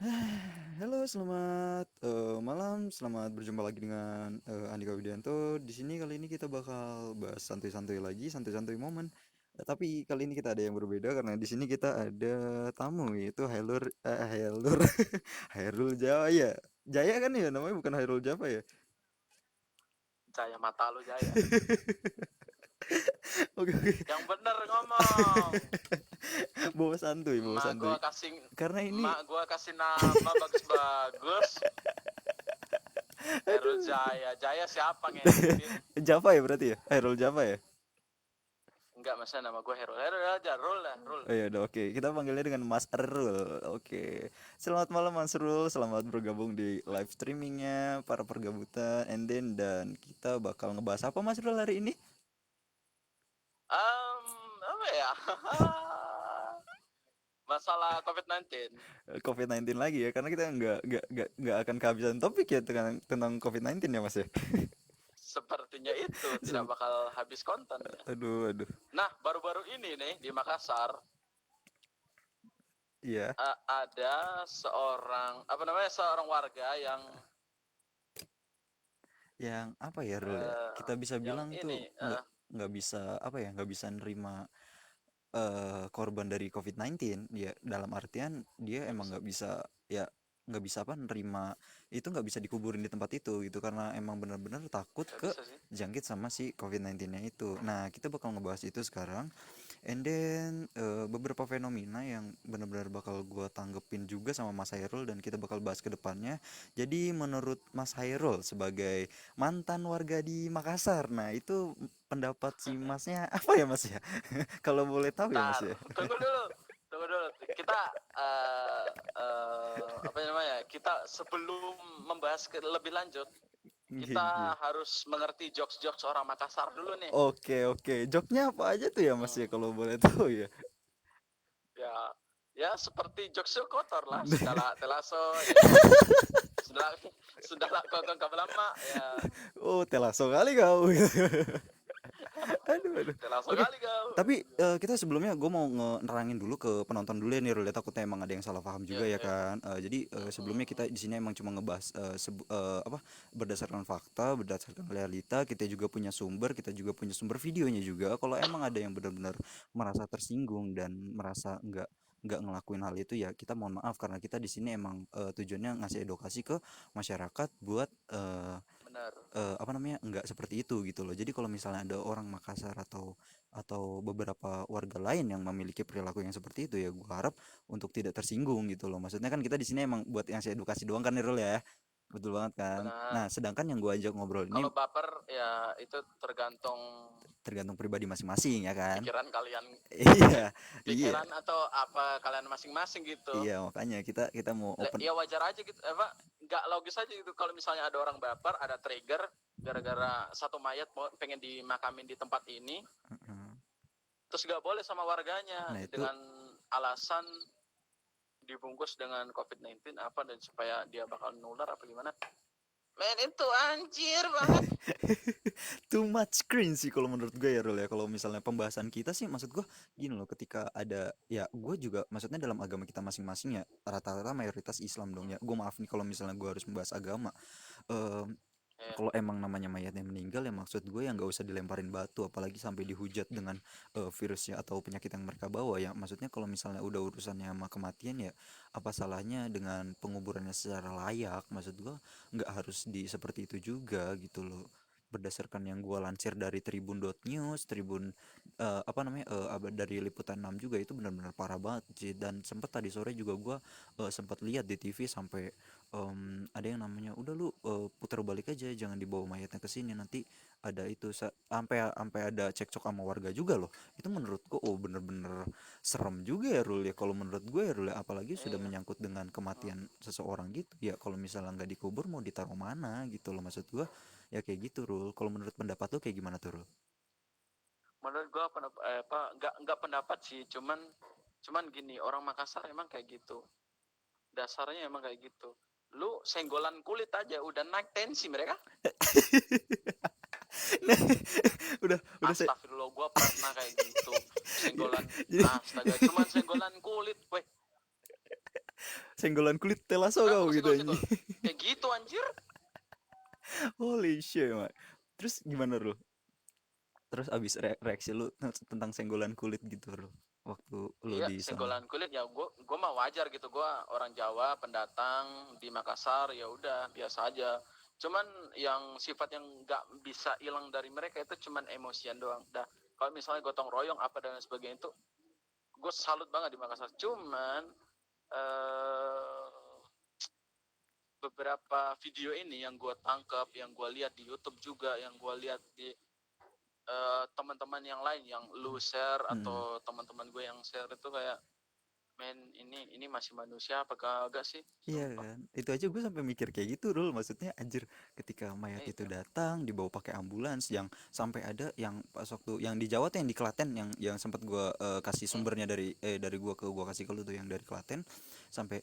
Halo, selamat malam. Selamat berjumpa lagi dengan Andika Widianto. Di sini kali ini kita bakal bahas santuy-santuy lagi, santuy-santuy momen. Tapi kali ini kita ada yang berbeda karena di sini kita ada tamu yaitu Hailur Hairul Jaya. Jaya kan ya namanya, bukan Hairul Java ya? Jaya mata lu Jaya. Oke, oke. Yang bener ngomong. Bawa santuy, bawa Emak santuy. gua kasih Karena ini emak gua kasih nama bagus-bagus. Heru aduh. Jaya. Jaya siapa ngedit? Java ya berarti ya? Hairul Java ya? Enggak, masa nama gua Heru. Heru aja, Rul lah, Rul. Oh ya udah, oke. Kita panggilnya dengan Mas Erul. Oke. Selamat malam Mas Erul. Selamat bergabung di live streamingnya para pergabutan. Dan kita bakal ngebahas apa Mas Erul hari ini? Apa ya? Masalah COVID-19. COVID-19 lagi ya, karena kita nggak akan kehabisan topik ya tentang COVID-19 ya Mas ya. Sepertinya itu tidak Se- bakal habis konten ya. Aduh, aduh. Nah, baru-baru ini nih di Makassar Iya, ada seorang warga yang yang apa ya Rul ya? eh, Kita bisa yang bilang tuh ini nggak bisa apa ya, nggak bisa nerima korban dari COVID-19 ya, dalam artian dia nggak emang bisa nggak bisa ya, nggak bisa apa nerima itu, nggak bisa dikuburin di tempat itu gitu karena emang benar-benar takut nggak ke bisa sih. jangkit sama si COVID-19-nya itu. Nah, kita bakal ngebahas itu sekarang. And then beberapa fenomena yang benar-benar bakal gue tanggepin juga sama Mas Hairul dan kita bakal bahas ke depannya. Jadi menurut Mas Hairul sebagai mantan warga di Makassar, nah itu pendapat si Masnya apa ya Mas ya? Kalau boleh tahu ya Mas Ntar, ya. tunggu dulu. Kita apa namanya? Kita sebelum membahas lebih lanjut, kita harus mengerti jokes-jokes orang Makassar dulu nih. Oke, oke. Joknya apa aja tuh ya Mas ya Hmm, kalau boleh tahu ya? ya, ya seperti jokes kotor lah. Sudahlah telaso, ya kan? Sudahlah, sudahlah kau lama, ya. Oh, telaso kali kau. Aduh, aduh. Telaso Oke. kali kau. Tapi kita sebelumnya gue mau nerangin dulu ke penonton dulu ya nih Rul, ya, takutnya emang ada yang salah paham Ya, juga ya ya. kan. Jadi sebelumnya kita di sini emang cuma ngebahas apa, berdasarkan fakta, berdasarkan realita. Kita juga punya sumber, kita juga punya sumber videonya juga. Kalau emang ada yang benar-benar merasa tersinggung dan merasa nggak ngelakuin hal itu, ya kita mohon maaf karena kita di sini emang tujuannya ngasih edukasi ke masyarakat buat Benar. apa namanya, nggak seperti itu gitu loh. Jadi kalau misalnya ada orang Makassar atau beberapa warga lain yang memiliki perilaku yang seperti itu, ya gue harap untuk tidak tersinggung gitu loh. Maksudnya kan kita di sini emang buat ngasih edukasi doang kan, Nirul ya. Betul banget kan. Benar. Nah, sedangkan yang gue ajak ngobrol ini Kalau baper ya itu tergantung tergantung pribadi masing-masing ya kan. pikiran kalian, Iya, iya, pikiran atau apa kalian masing-masing gitu. iya, makanya kita mau open. Ya wajar aja gitu, apa nggak logis aja gitu kalau misalnya ada orang baper, ada trigger gara-gara satu mayat pengen dimakamin di tempat ini, terus nggak boleh sama warganya Nah itu dengan alasan dibungkus dengan COVID-19 apa, dan supaya dia bakal nular apa gimana. Men, itu anjir banget. too much screen sih kalau menurut gue ya Rul ya. Kalau misalnya pembahasan kita sih, maksud gue gini loh, ketika ada ya, gue juga maksudnya dalam agama kita masing-masing ya rata-rata mayoritas Islam dong ya. Gue maaf nih kalau misalnya gue harus membahas agama. Em, Ya, Kalau emang namanya mayatnya meninggal, ya maksud gue ya nggak usah dilemparin batu apalagi sampai dihujat dengan virusnya atau penyakit yang mereka bawa ya. Maksudnya kalau misalnya udah urusannya sama kematian, ya apa salahnya dengan penguburannya secara layak. Maksud gue nggak harus di seperti itu juga gitu loh. Berdasarkan yang gue lansir dari Tribun.news, Tribun apa namanya, dari Liputan 6 juga, itu benar-benar parah banget sih. Dan sempat tadi sore juga gue sempat lihat di TV sampai ada yang namanya udah lu putar balik aja, jangan dibawa mayatnya ke sini, nanti ada itu sampai sampai ada cekcok sama warga juga loh. Itu menurutku oh bener-bener serem juga ya Rul ya, kalau menurut gue ya Rul ya, apalagi sudah iya. menyangkut dengan kematian seseorang gitu ya. Kalau misalnya nggak dikubur mau ditaruh mana gitu loh, maksud gue ya kayak gitu Rul. Kalau menurut pendapat lu kayak gimana tuh Rul? Menurut gua apa, nggak pendapat sih, cuman gini, orang Makassar emang kayak gitu, dasarnya emang kayak gitu. Lu senggolan kulit aja udah naik tensi mereka. Udah saya Astagfirullah, gua pernah kayak gitu, jadi, senggolan. jadi Astaga, cuman senggolan kulit, weh. Senggolan kulit telaso Kenapa kau kau gitu senggol-senggol? anjing. Kayak gitu anjir. Holy shit, Mak. Terus gimana, Rul? Terus abis reaksi lu tentang senggolan kulit gitu, Rul, waktu lu Iya, di sono? senggolan kulit ya gue mah wajar gitu. Gue orang Jawa, pendatang di Makassar, ya udah biasa aja. Cuman yang sifat yang nggak bisa hilang dari mereka itu cuman emosian doang. Dah, kalau misalnya gotong royong apa dan sebagainya itu, gue salut banget di Makassar. Cuman eh beberapa video ini yang gue tangkap, yang gue lihat di YouTube juga, yang gue lihat di teman-teman yang lain yang lu share Hmm. atau teman-teman gue yang share itu kayak, men ini masih manusia apa kagak sih, Iya sumpah. kan, itu aja gue sampai mikir kayak gitu, Rul. Maksudnya anjir, ketika mayat itu Itu. datang dibawa pakai ambulans, yang sampai ada yang pas waktu yang di Jawa tuh, yang di Klaten, yang sempat gue kasih Hmm? sumbernya dari gua kasih ke lu tuh, yang dari Klaten. Sampai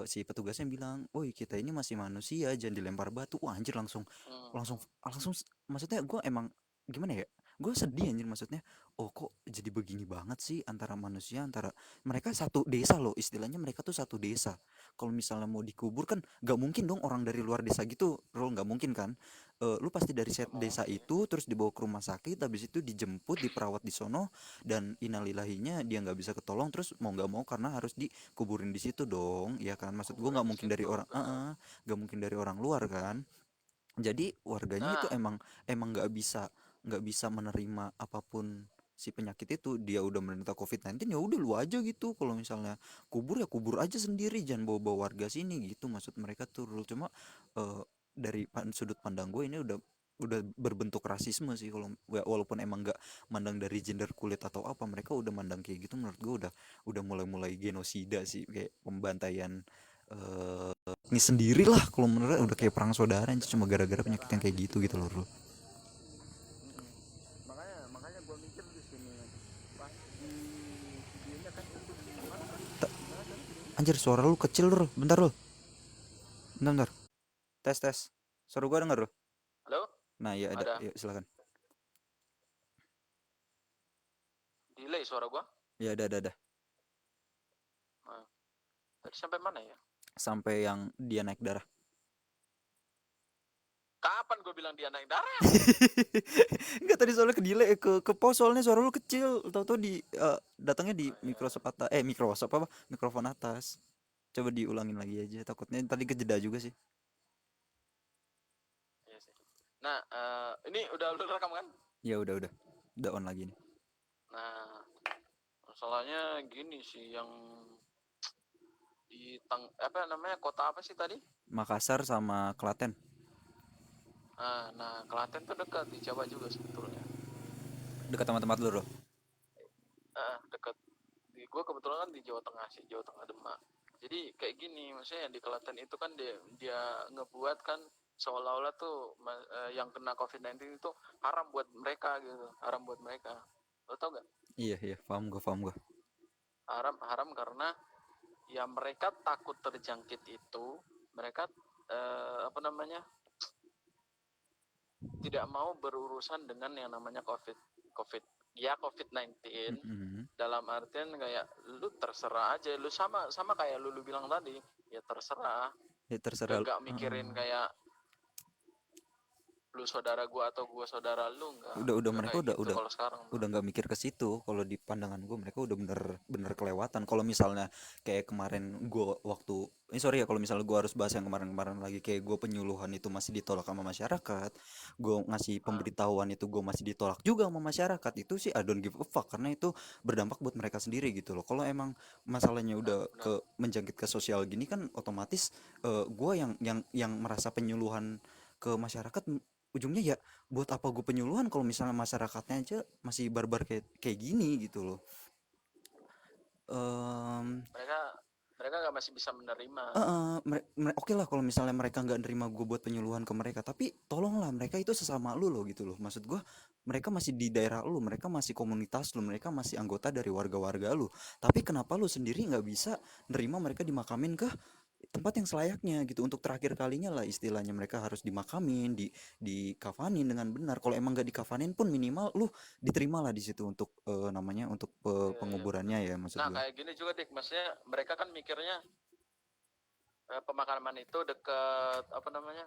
si petugasnya bilang, woi kita ini masih manusia, jangan dilempar batu. Wah anjir, langsung Hmm. langsung langsung maksudnya gue emang gimana ya, gue sedih anjir. Maksudnya, oh kok jadi begini banget sih antara manusia, antara mereka satu desa loh, istilahnya mereka tuh satu desa. Kalau misalnya mau dikubur kan nggak mungkin dong orang dari luar desa gitu, Rul, nggak mungkin kan. Lu pasti dari Gak desa mungkin. itu terus dibawa ke rumah sakit, habis itu dijemput, diperawat di sono, dan innalillahinya dia nggak bisa ketolong, terus mau nggak mau karena harus dikuburin di situ dong, ya kan. Maksud gue Kuburan nggak di mungkin dari situ, orang, benar. nggak mungkin dari orang luar kan. Jadi warganya itu Nah. emang emang nggak bisa menerima apapun si penyakit itu. Dia udah menderita COVID-19, ya udah lu aja gitu. Kalau misalnya kubur ya kubur aja sendiri, jangan bawa-bawa warga sini gitu, maksud mereka tuh, Rul. Cuma eh, dari sudut pandang gue ini udah berbentuk rasisme sih. Kalau walaupun emang nggak mandang dari gender kulit atau apa, mereka udah mandang kayak gitu. Menurut gue udah mulai-mulai genosida sih, kayak pembantaian ini sendiri lah. Kalau menurut udah kayak perang saudara anjir, cuma gara-gara penyakit yang kayak gitu gitu loh, Bro. Mm-mm. makanya gue mikir di sini pas di videonya kan itu di mana tadi, di mana tadi videonya. Anjir, suara lu kecil, Bro. Bentar, Bro. Bentar, bentar. Tes, tes. Suara gua denger, Bro. Halo, Nah, iya ada. ada Yuk, silakan. delay suara gue. Ya, ada. Nah, tadi sampai mana ya? Sampai yang dia naik darah. Kapan gue bilang dia naik darah? Enggak, tadi soalnya ke delay, ke pause, soalnya suara lu kecil. Tahu-tahu datangnya di Oh, ya. Microsoft atas, Microsoft apa? Mikrofon atas. Coba diulangin lagi aja. Takutnya tadi kejeda juga sih. Iya sih. Nah, ini udah lu rekam kan? Ya udah. Udah on lagi nih. Nah, masalahnya gini sih, yang di apa namanya, kota apa sih tadi? Makassar sama Klaten. Nah, Klaten tuh dekat di Jawa juga sebetulnya. Dekat sama tempat lu, Bro. Dekat. Di gue kebetulan kan di Jawa Tengah sih, Jawa Tengah Demak. Jadi kayak gini, maksudnya di Klaten itu kan dia ngebuat kan seolah-olah tuh yang kena COVID-19 itu haram buat mereka gitu, haram buat mereka. Lo tau gak? Iya, paham gua. Haram karena ya mereka takut terjangkit itu, mereka apa namanya, tidak mau berurusan dengan yang namanya covid ya COVID-19. Mhm. Dalam artian kayak lu terserah aja, lu sama sama kayak lu bilang tadi, ya terserah, Ya terserah. gak mikirin kayak lu saudara gua atau gua saudara lu, Udah nggak mereka kayak udah gitu udah kalau sekarang tuh. udah nggak mikir ke situ. Kalau di pandangan gue, mereka udah bener kelewatan. Kalau misalnya kayak kemarin gue waktu ini, sorry ya kalau misalnya gue harus bahas yang kemarin-kemarin lagi, kayak gue penyuluhan itu masih ditolak sama masyarakat, gue ngasih Ah, pemberitahuan itu gue masih ditolak juga sama masyarakat, itu sih I don't give a fuck, karena itu berdampak buat mereka sendiri gitu loh. Kalau emang masalahnya benar udah benar. ke menjangkit ke sosial gini kan, otomatis gue yang merasa penyuluhan ke masyarakat, ujungnya ya buat apa gue penyuluhan kalau misalnya masyarakatnya aja masih barbar kayak gini gitu loh. Em, mereka mereka nggak masih bisa menerima. oke lah kalau misalnya mereka nggak nerima gue buat penyuluhan ke mereka, tapi tolonglah, mereka itu sesama lu loh gitu loh. Maksud gue, mereka masih di daerah lu, mereka masih komunitas lu, mereka masih anggota dari warga-warga lu. Tapi kenapa lu sendiri nggak bisa nerima mereka dimakamin ke tempat yang selayaknya gitu, untuk terakhir kalinya lah istilahnya, mereka harus dimakamin, dikafanin dengan benar. Kalau emang nggak dikafanin pun, minimal lu diterima lah di situ untuk namanya untuk Iya iya benar. penguburannya ya, maksud Nah gue. kayak gini juga dik, maksudnya mereka kan mikirnya pemakaman itu dekat apa namanya,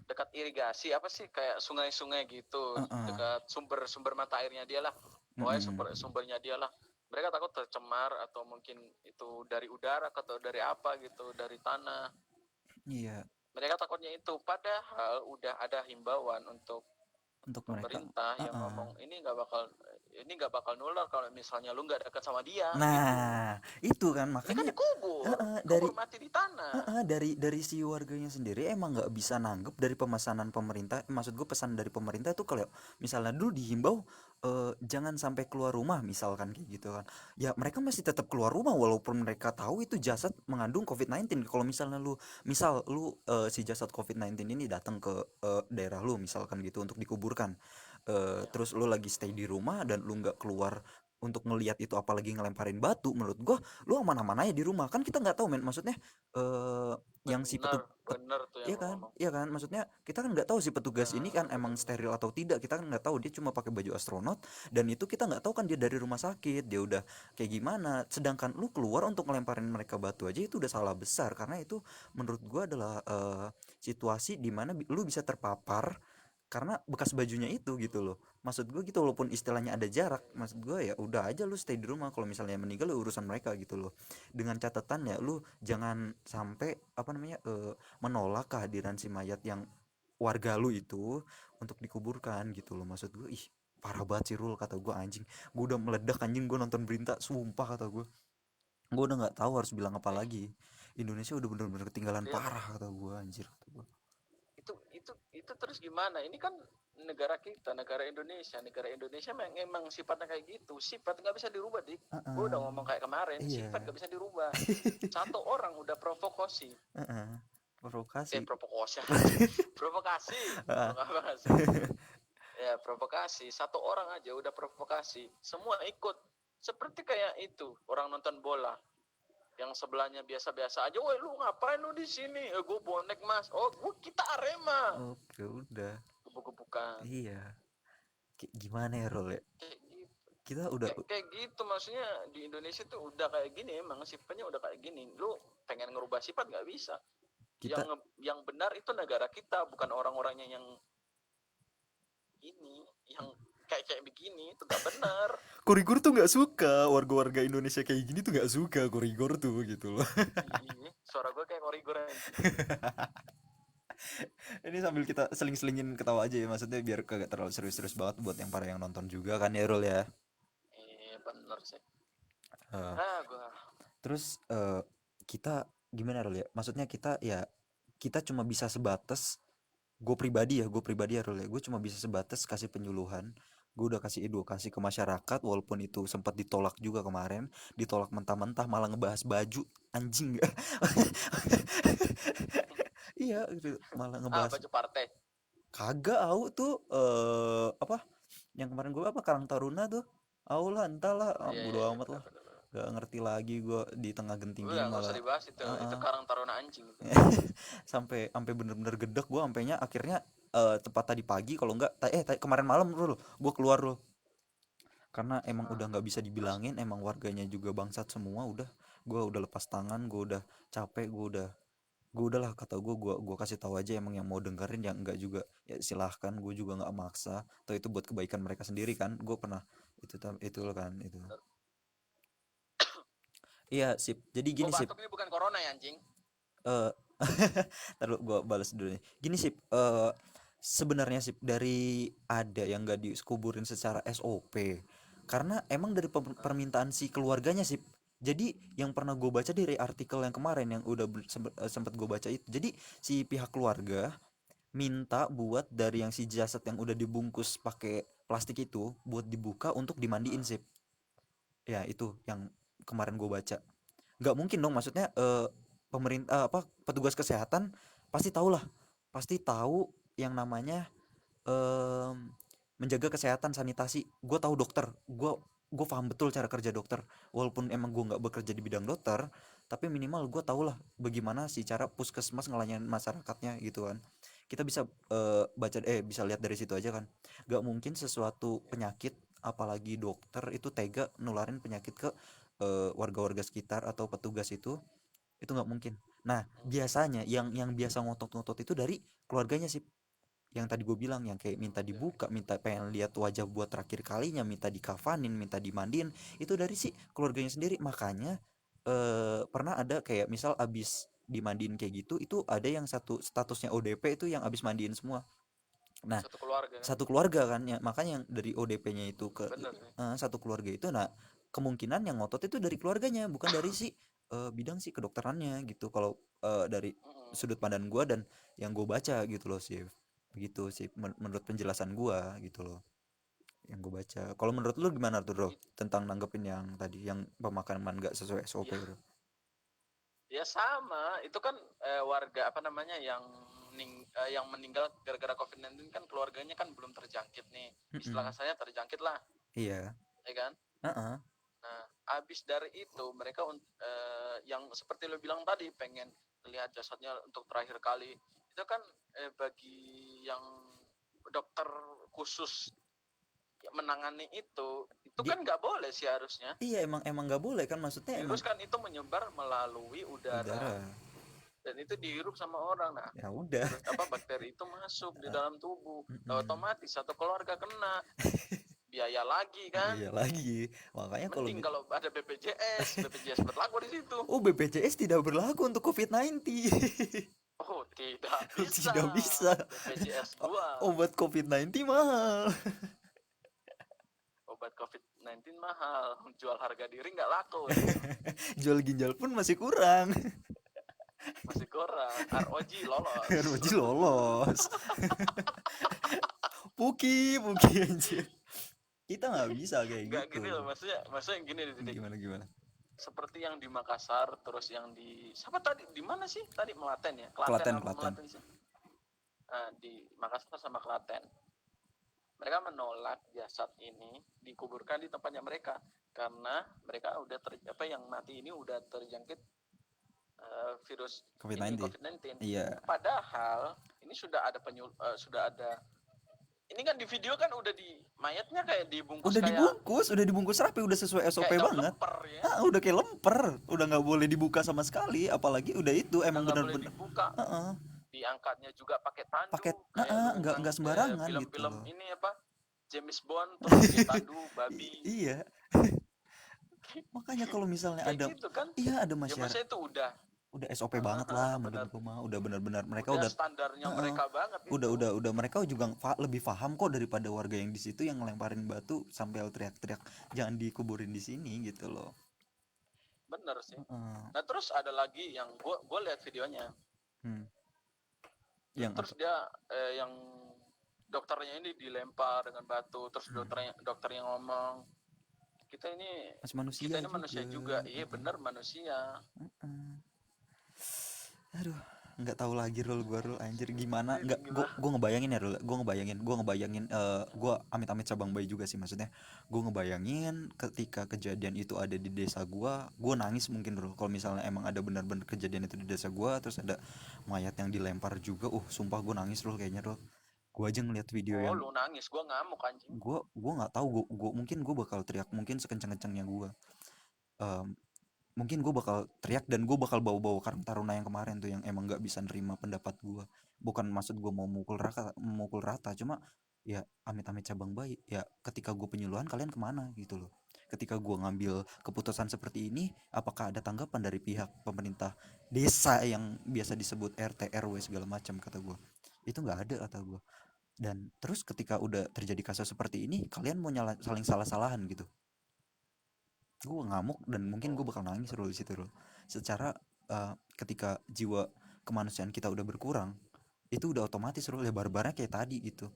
dekat irigasi apa sih, kayak sungai-sungai gitu, Heeh. dekat sumber-sumber mata airnya dia lah, pokoknya Mm-mm. sumbernya dia lah. Mereka takut tercemar atau mungkin itu dari udara atau dari apa gitu, dari tanah. Iya, Mereka takutnya itu, padahal udah ada himbauan untuk untuk mereka. pemerintah yang Heeh. ngomong ini nggak bakal nular kalau misalnya lu nggak dekat sama dia gitu. Nah, itu kan Ini kan makanya, dikubur, heeh, kubur mati di tanah. dari si warganya sendiri emang nggak bisa nanggep dari pemesanan pemerintah. Maksud gue pesan dari pemerintah tuh kalau misalnya dulu dihimbau jangan sampai keluar rumah misalkan kayak gitu kan, ya mereka masih tetap keluar rumah walaupun mereka tahu itu jasad mengandung COVID-19. Kalau misalnya misal lu si jasad COVID-19 ini datang ke daerah lu misalkan gitu untuk dikuburkan, Ya, terus lu lagi stay di rumah dan lu nggak keluar untuk ngelihat itu apalagi ngelemparin batu, menurut gua lu aman-aman aja di rumah kan. Kita nggak tahu men, maksudnya eh yang si bener bener tuh yang iya lu kan, ngomong. iya kan, maksudnya kita kan nggak tahu si petugas ini kan emang Bener-bener. steril atau tidak. Kita kan nggak tahu, dia cuma pakai baju astronot dan itu kita nggak tahu kan dia dari rumah sakit, dia udah kayak gimana. Sedangkan lu keluar untuk ngelemparin mereka batu aja itu udah salah besar, karena itu menurut gua adalah situasi dimana lu bisa terpapar karena bekas bajunya itu gitu loh. Maksud gue gitu, walaupun istilahnya ada jarak, maksud gue ya udah aja lu stay di rumah. Kalau misalnya meninggal ya urusan mereka gitu loh, dengan catatan ya lu jangan sampai apa namanya menolak kehadiran si mayat yang warga lu itu untuk dikuburkan gitu loh. Maksud gue ih parah banget sih Rul, kata gue anjing. Gue udah meledak anjing, gue nonton berita sumpah, kata gue udah nggak tahu harus bilang apa Eh, lagi. Indonesia udah bener-bener ketinggalan lihat parah, kata gue anjir, kata gue. itu terus gimana? Ini kan negara kita, negara Indonesia emang sifatnya kayak gitu. Sifat nggak bisa dirubah, dik. Gue udah ngomong kayak kemarin, sifat Iya. nggak bisa dirubah. Satu orang udah provokasi, Provokasi. provokasi aja, provokasi, provokasi. Ya provokasi, satu orang aja udah provokasi, semua ikut. Seperti kayak itu orang nonton bola, yang sebelahnya biasa-biasa aja, woi lu ngapain lu di sini? Gue bonek mas, oh gue kita Arema, Oke, udah. gebuk-gebukan. Iya. Kayak gimana ya Rol ya? Kayak gitu, Kita udah kayak gitu maksudnya. Di Indonesia tuh udah kayak gini, emang sifatnya udah kayak gini. Lu pengen ngerubah sifat nggak bisa. kita Yang benar itu negara kita, bukan orang-orangnya yang ini, yang kayak kayak begini itu nggak benar. Korigor tuh nggak suka, warga-warga Indonesia kayak gini tuh nggak suka Korigor tuh gitu loh. Ih, suara gue kayak korigor anjing. Ini sambil kita seling-selingin ketawa aja ya, maksudnya biar kagak terlalu serius-serius banget buat yang para yang nonton juga kan ya Rol ya. Bener sih. Eh, Gue terus kita gimana Rol ya? Maksudnya kita ya kita cuma bisa sebatas, gue pribadi ya Rul ya, gue cuma bisa sebatas kasih penyuluhan. Gue udah kasih edukasi ke masyarakat walaupun itu sempat ditolak juga kemarin, ditolak mentah-mentah malah ngebahas baju, anjing gak. Iya gitu, malah ngebahas baju partai. kagak. Au tuh apa yang kemarin gue apa Karang Taruna tuh, au lah entahlah, Iya bodo iya iya, amat benar lah. benar benar. Gak ngerti lagi gue di tengah genting gini Udah nggak usah malah. dibahas itu Heeh. Karang Taruna anjing itu. sampai sampai bener-bener gedek gue, sampainya akhirnya tepat tadi pagi kalau enggak kemarin malam dulu gue keluar loh, karena emang udah nggak bisa Terus dibilangin, emang warganya juga bangsat semua. Udah gue udah lepas tangan, gue udah capek, gue udahlah, kata gue kasih tahu aja, emang yang mau dengerin yang enggak juga ya silahkan, gue juga nggak maksa, atau itu buat kebaikan mereka sendiri kan. Gue pernah itu loh kan itu. Iya sip, jadi gue gini sip. batuk ini bukan corona ya anjing. eh Taruh gue balas dulu nih. Gini sip, sebenarnya sip, dari ada yang gak dikuburin secara SOP karena emang dari permintaan si keluarganya sip. Jadi yang pernah gue baca dari artikel yang kemarin yang udah sempet gue baca itu, jadi si pihak keluarga minta buat dari yang si jasad yang udah dibungkus pakai plastik itu buat dibuka untuk dimandiin sip. Ya itu yang kemarin gue baca. Nggak mungkin dong, maksudnya pemerintah apa petugas kesehatan pasti tahu lah, pasti tahu yang namanya em, menjaga kesehatan sanitasi. Gue tahu dokter, gue paham betul cara kerja dokter, walaupun emang gue nggak bekerja di bidang dokter, tapi minimal gue tau lah bagaimana sih cara puskesmas ngelayanin masyarakatnya gitu kan. Kita bisa bisa lihat dari situ aja kan. Nggak mungkin sesuatu penyakit, apalagi dokter itu tega nularin penyakit ke warga-warga sekitar atau petugas itu Itu nggak mungkin. Nah, biasanya yang biasa ngotot-ngotot itu dari keluarganya sih, yang tadi gue bilang, yang kayak minta Oke. dibuka, minta pengen lihat wajah buat terakhir kalinya, minta dikafanin, minta dimandiin, itu dari si keluarganya sendiri. Makanya pernah ada kayak misal abis dimandiin kayak gitu, itu ada yang satu statusnya ODP, itu yang abis mandiin semua. Nah, Satu keluarga kan. satu keluarga kan ya, makanya yang dari ODP-nya itu ke Bener sih. satu keluarga itu. Nah, kemungkinan yang ngotot itu dari keluarganya, bukan dari si bidang si kedokterannya gitu, kalau dari Mm-mm. sudut pandang gua dan yang gue baca gitu loh sih, begitu sih menurut penjelasan gua gitu loh, yang gue baca. Kalau menurut lu gimana tuh, Bro, It- tentang nanggepin yang tadi yang pemakaman nggak sesuai SOP ya, bro? ya sama. Itu kan warga apa namanya yang meninggal gara-gara COVID-19 kan keluarganya kan belum terjangkit nih. Istilah Mm-mm. kasarnya terjangkit lah, Iya. ya kan? Heeh. Nah, habis dari itu mereka yang seperti lo bilang tadi pengen lihat jasadnya untuk terakhir kali. Itu kan bagi yang dokter khusus yang menangani itu Dia, kan nggak boleh sih harusnya. iya, emang emang nggak boleh kan, maksudnya emang Virus kan itu menyebar melalui udara udara. dan itu dihirup sama orang. Nah, Ya udah. virus apa bakteri itu masuk di dalam tubuh. Nah, Mm-mm. otomatis satu keluarga kena, biaya lagi kan. Iya lagi, makanya kalau Mending kalau ada BPJS berlaku di situ. oh, BPJS tidak berlaku untuk COVID-19. Oh, tidak bisa. Tidak bisa. BPJS gua Obat COVID-19 mahal. obat COVID-19 mahal, jual harga diri nggak laku itu. Jual ginjal pun masih kurang. Masih kurang. ROG lolos. Roji lolos. Puki, puki anjir. Kita nggak bisa kayak Nggak gitu. gini loh, maksudnya yang gini Didik. Gimana gimana? Seperti yang di Makassar, terus yang di siapa tadi? Di mana sih? Tadi Melaten ya? Klaten Klaten, apa Klaten. Melaten sih? Nah, di Makassar sama Klaten. Mereka menolak jasad ini dikuburkan di tempatnya mereka karena mereka udah apa yang mati ini udah terjangkit virus ini COVID-19. COVID-19. Iya. Padahal ini sudah ada ini kan di video kan udah di mayatnya kayak dibungkus Udah dibungkus rapi, udah sesuai SOP kayak daun banget. lemper ya. Ah, udah kayak lemper, udah nggak boleh dibuka sama sekali, apalagi udah itu Udah emang nggak boleh bener-bener. dibuka. Heeh. Diangkatnya juga pakai tandu Paket, kayak lu nggak sembarangan gitu film-film loh. ini apa James Bond terus pakai tandu babi Iya, makanya kalau misalnya kayak ada, gitu kan. iya, ada Ya masyarakat masa itu udah SOP banget lah, menurut benar gua mah udah benar-benar mereka udah udah. standarnya Heeh. mereka banget udah itu. udah udah mereka juga lebih paham kok daripada warga yang di situ yang ngelemparin batu sampai teriak-teriak jangan dikuburin di sini gitu loh. Bener sih. Heeh. Nah terus ada lagi yang gue lihat videonya. Hmm. Yang Terus apa? dia yang dokternya ini dilempar dengan batu. Terus Hmm. dokternya ngomong Masih kita manusia ini manusia juga. Iya juga. bener manusia. Heeh. Aduh, nggak tahu lagi Rul, gua Rul, anjir gimana, Ini nggak, gimana? gua ngebayangin ya Rul, gua ngebayangin gua amit-amit cabang bayi juga sih, maksudnya gua ngebayangin ketika kejadian itu ada di desa gua nangis mungkin Rul, kalau misalnya emang ada benar-benar kejadian itu di desa gua terus ada mayat yang dilempar juga, sumpah gua nangis Rul, kayaknya Rul. Gua aja ngeliat video Oh yang, lu nangis, gue ngamuk anjing. gua nggak tahu, mungkin gua bakal teriak, mungkin sekencang-kencangnya gua. Em, Mungkin gue bakal teriak dan gue bakal bawa-bawa Karang Taruna yang kemarin tuh, yang emang nggak bisa nerima pendapat gue. Bukan maksud gue mau mukul rata, cuma ya amit-amit cabang bayi ya, ketika gue penyuluhan kalian kemana gitu loh, ketika gue ngambil keputusan seperti ini apakah ada tanggapan dari pihak pemerintah desa yang biasa disebut RT RW segala macam, kata gue itu nggak ada, kata gue. Dan terus ketika udah terjadi kasus seperti ini kalian mau saling salah-salahan gitu, gue ngamuk dan mungkin gue Oh, bakal nangis dulu di situ loh. Secara ketika jiwa kemanusiaan kita udah berkurang, itu udah otomatis loh ya, barbarnya kayak tadi gitu,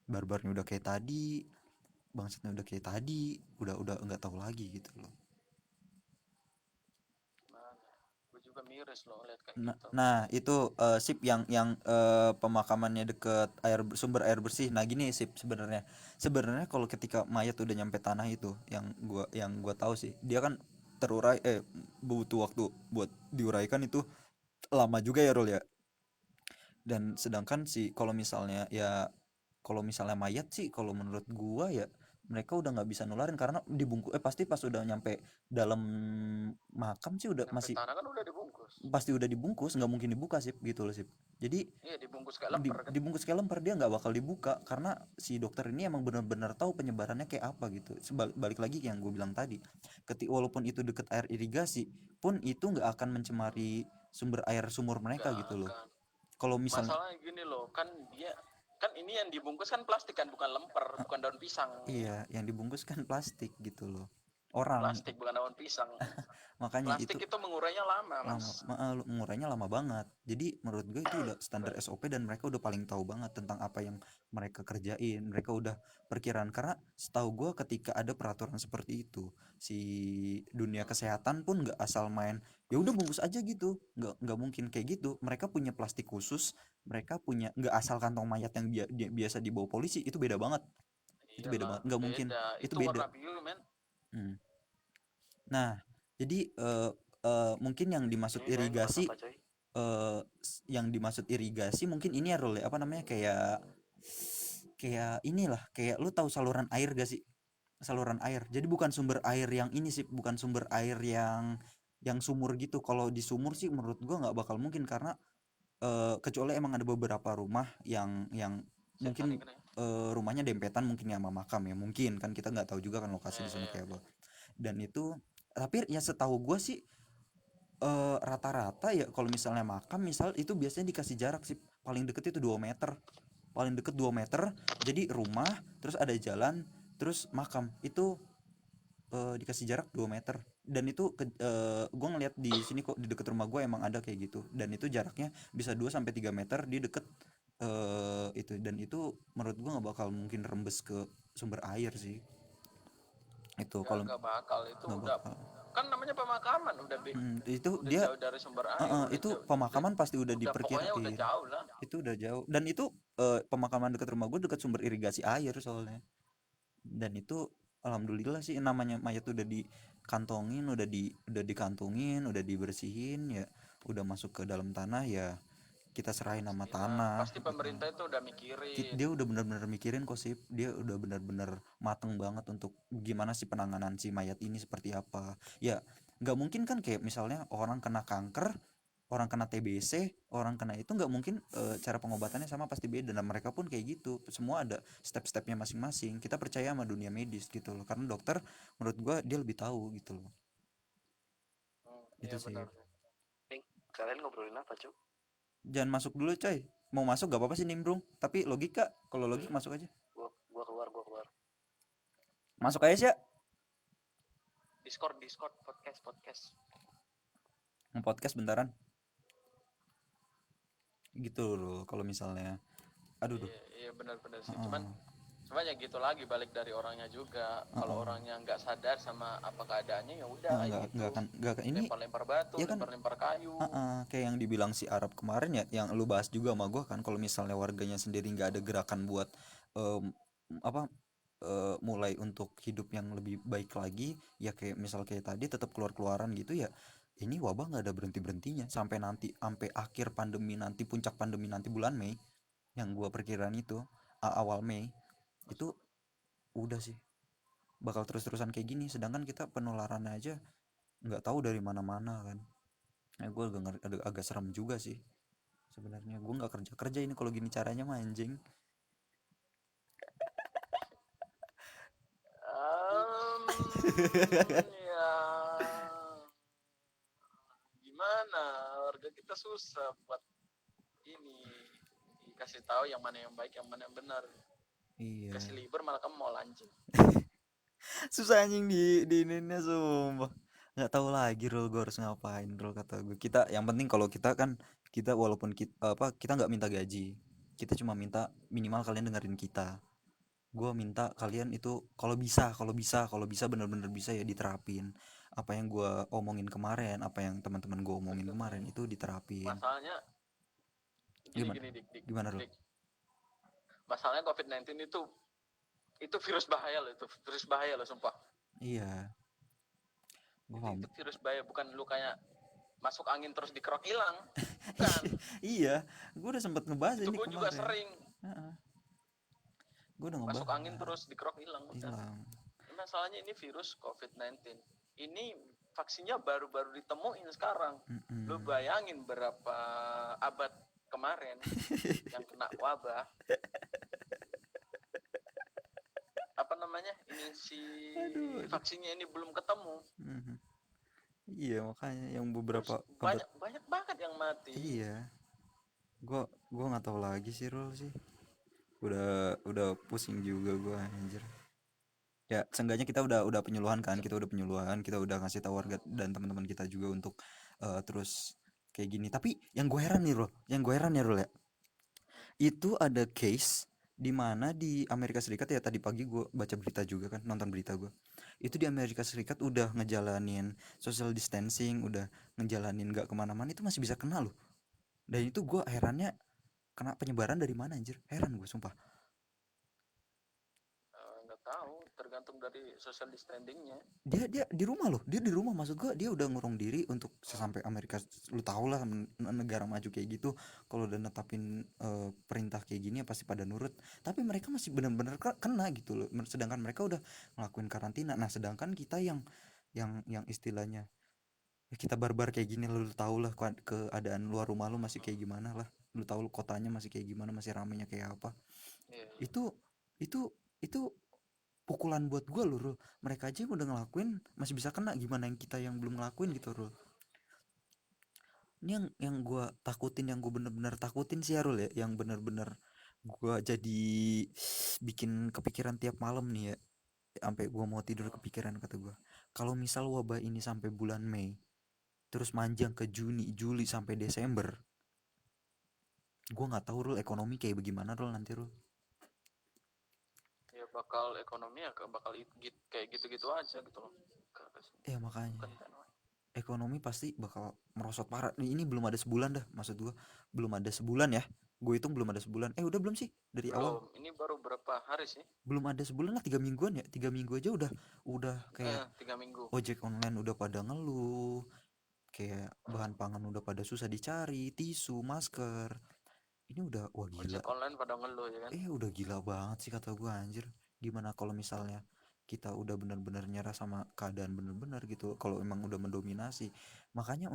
barbarnya udah kayak tadi, bangsatnya udah kayak tadi, udah nggak tahu lagi gitu loh. gimana? Gue juga miris loh lihat kayak Nah, gitu. nah itu sip yang pemakamannya deket sumber air bersih. Nah gini sip, sebenarnya sebenarnya kalau ketika mayat udah nyampe tanah itu, yang gua tahu sih dia kan terurai, butuh waktu buat diuraikan itu lama juga ya Rul ya. Dan sedangkan sih kalau misalnya mayat sih, kalau menurut gua ya mereka udah nggak bisa nularin karena dibungkus, pasti pas udah nyampe dalam makam sih udah Nyampe masih tanah kan udah dibungkus. pasti udah dibungkus, nggak mungkin dibuka sih gitu loh sih. Jadi Iya, dibungkus kayak lemper kan. dibungkus kayak lemper, dia nggak bakal dibuka karena si dokter ini emang benar-benar tahu penyebarannya kayak apa gitu. Balik lagi yang gue bilang tadi, walaupun itu deket air irigasi pun itu nggak akan mencemari sumber air sumur mereka Gak gitu loh. akan. Kalau misalnya Masalahnya gini loh, kan dia kan ini yang dibungkus kan plastik kan, bukan lemper, bukan daun pisang. iya, yang dibungkus kan plastik gitu loh, orang. Plastik bukan daun pisang. Makanya Plastik itu itu mengurainya lama, Mas. mengurainya lama banget. Jadi menurut gue itu udah standar SOP dan mereka udah paling tahu banget tentang apa yang mereka kerjain. Mereka udah perkiraan karena setahu gue ketika ada peraturan seperti itu, si dunia kesehatan pun nggak asal main ya udah bungkus aja gitu. Nggak mungkin kayak gitu. Mereka punya plastik khusus, mereka punya nggak asal kantong mayat yang biasa dibawa polisi, itu beda banget. Itu beda Iyalah, banget. Nggak mungkin. beda. Itu Itu beda. warna biru, men. Hmm. Nah, jadi mungkin yang dimaksud Ini saya ngebahas irigasi, apa, coy? yang dimaksud irigasi mungkin ini ya Rul, apa namanya, kayak kayak inilah, kayak lu tahu saluran air gak sih? Saluran air. Jadi bukan sumber air yang ini sih, bukan sumber air yang sumur gitu. Kalau di sumur sih menurut gua nggak bakal mungkin karena kecuali emang ada beberapa rumah yang Setan mungkin ini kan ya. rumahnya dempetan mungkin ya sama makam ya, mungkin kan kita nggak tahu juga kan lokasi di sana Iya, kayak apa. iya. Dan itu tapi ya setahu gue sih rata-rata ya kalau misalnya makam misal itu biasanya dikasih jarak sih, paling deket itu 2 meter, paling deket 2 meter. Jadi rumah terus ada jalan terus makam itu dikasih jarak 2 meter. Dan itu gue ngeliat di sini kok di deket rumah gue emang ada kayak gitu, dan itu jaraknya bisa 2 sampai 3 meter di deket itu. Dan itu menurut gue nggak bakal mungkin rembes ke sumber air sih itu kalau Gak bakal itu nggak udah, bakal. kan namanya pemakaman udah Itu udah dia jauh dari sumber air, udah itu jauh, pemakaman pasti udah udah pokoknya udah diperkirain, jauh lah. itu udah jauh. Dan itu pemakaman dekat rumah gue dekat sumber irigasi air soalnya. Dan itu alhamdulillah sih, namanya mayat udah dikantongin, udah dikantongin, udah dibersihin ya, udah masuk ke dalam tanah ya, kita serahin nama Bismillah, tanah pasti gitu. pemerintah itu udah mikirin. Dia udah benar-benar mikirin kok sih, dia udah benar-benar mateng banget untuk gimana sih penanganan si mayat ini seperti apa ya. Nggak mungkin kan kayak misalnya orang kena kanker, orang kena TBC, orang kena itu, nggak mungkin cara pengobatannya sama, pasti beda. Dan mereka pun kayak gitu, semua ada step-stepnya masing-masing. Kita percaya sama dunia medis gitu loh, karena dokter menurut gua dia lebih tahu gitu loh. Itu Iya sih. benar. Nih, kalian ngobrolin apa, Cuk? Jangan masuk dulu coy, mau masuk gak apa-apa sih nimbrung, tapi logika, kalau logik masuk aja. Gua keluar. Masuk aja sih ya. Discord, podcast. Podcast bentaran gitu loh kalau misalnya. Aduh duh. Iya benar-benar sih. Heeh. Cuman ya gitu lagi, balik dari orangnya juga. Kalau Heeh. orangnya nggak sadar sama apa keadaannya, ya udah kayak gitu. Nggak akan ini. Lempar-lempar batu, Ya kan, lempar-lempar kayu. kayak yang dibilang si Arab kemarin ya, yang lu bahas juga sama gua kan, kalau misalnya warganya sendiri nggak ada gerakan buat em, apa mulai untuk hidup yang lebih baik lagi ya, kayak misal kayak tadi tetap keluar-keluaran gitu ya, ini wabah nggak ada berhenti-berhentinya sampai nanti, sampai akhir pandemi nanti, puncak pandemi nanti bulan Mei, yang gua perkiraan itu awal Mei itu udah sih bakal terus-terusan kayak gini. Sedangkan kita penularannya aja nggak tahu dari mana-mana kan. Gue agak serem juga sih sebenarnya. Gue nggak kerja kerja ini kalau gini caranya mah anjing. Ya gimana? Warga kita susah buat ini dikasih tahu yang mana yang baik, yang mana yang benar. Iya. Kasih libur malah kamu mau lanjut. Susah anjing di ininya sumpah. Nggak tahu lagi Rul, gue harus ngapain Rul, kata gue. Kita yang penting kalau kita kan, kita walaupun kita nggak minta gaji, kita cuma minta minimal kalian dengerin kita. Gue minta kalian itu kalau bisa bener-bener bisa ya diterapin apa yang gue omongin kemarin, apa yang teman-teman gue omongin kemarin itu diterapin. Masalahnya gini Gimana gini dik dik gimana Rul? dik. Masalahnya COVID-19 itu virus bahaya loh, itu virus bahaya loh sumpah. Iya, gue paham. Itu virus bahaya, bukan lu kayak masuk angin terus dikerok hilang, bukan. Iya, gue udah sempet ngebahas Itu ini gue juga kemarin. sering. Heeh. Gue udah masuk angin ngebahas. terus dikerok hilang udah. Hilang. Masalahnya ini virus COVID-19 ini vaksinnya baru-baru ditemuin sekarang. Lu Mm-mm. bayangin berapa abad kemarin yang kena wabah, apa namanya, ini si Aduh, aduh. vaksinnya ini belum ketemu. Mhm. Iya makanya yang Terus beberapa abad. banyak banyak banget yang mati. Iya, gua nggak tahu lagi sih Rul sih. Udah pusing juga gua anjir. Ya seenggaknya kita udah penyuluhan kan, kita udah ngasih tahu warga dan teman-teman kita juga untuk terus kayak gini. Tapi yang gue heran nih Rul, yang gue heran ya Rul ya, itu ada case di mana di Amerika Serikat ya, tadi pagi gue baca berita juga kan, nonton berita gue itu di Amerika Serikat udah ngejalanin social distancing, udah ngejalanin nggak kemana-mana, itu masih bisa kena loh. Dan itu gue herannya, kena penyebaran dari mana anjir, heran gue sumpah. Nggak tahu, tergantung dari social distancingnya. Dia di rumah loh, dia di rumah, maksud gue dia udah ngurung diri untuk sampai Amerika. Lu tau lah negara maju kayak gitu, kalau udah netapin perintah kayak gini ya pasti pada nurut. Tapi mereka masih benar-benar kena gitu loh, sedangkan mereka udah ngelakuin karantina. Nah sedangkan kita yang istilahnya ya kita barbar kayak gini, lu tau lah keadaan luar rumah lu masih kayak gimana lah, lu tau kotanya masih kayak gimana, masih ramenya kayak apa. Iya, iya. Itu itu itu pukulan buat gue loh Rul. Mereka aja yang udah ngelakuin masih bisa kena, gimana yang kita yang belum ngelakuin gitu Rul. Ini yang gue takutin, yang gue bener-bener takutin sih ya Rul ya, yang bener-bener gue jadi bikin kepikiran tiap malam nih ya, sampai gue mau tidur kepikiran, kata gue kalau misal wabah ini sampai bulan Mei terus manjang ke Juni, Juli sampai Desember, gue nggak tahu Rul ekonomi kayak bagaimana Rul nanti Rul. Ya bakal ekonomi ya bakal kayak gitu-gitu aja gitu loh. Ya makanya Bukan. ekonomi pasti bakal merosot parah. Ini belum ada sebulan dah, maksud gua. Belum ada sebulan ya. Gue hitung belum ada sebulan. Udah belum sih? Dari awal. Belum, ini baru berapa hari sih? Belum ada sebulan lah, 3 mingguan ya. 3 minggu aja udah kayak 3 minggu. ojek online udah pada ngeluh. Kayak bahan pangan udah pada susah dicari, tisu, masker. Ini udah wah gila. Ojek online pada ngeluh ya kan. Udah gila banget sih kata gua anjir. Gimana kalau misalnya kita udah benar-benar nyerah sama keadaan bener-bener gitu, kalau emang udah mendominasi. Makanya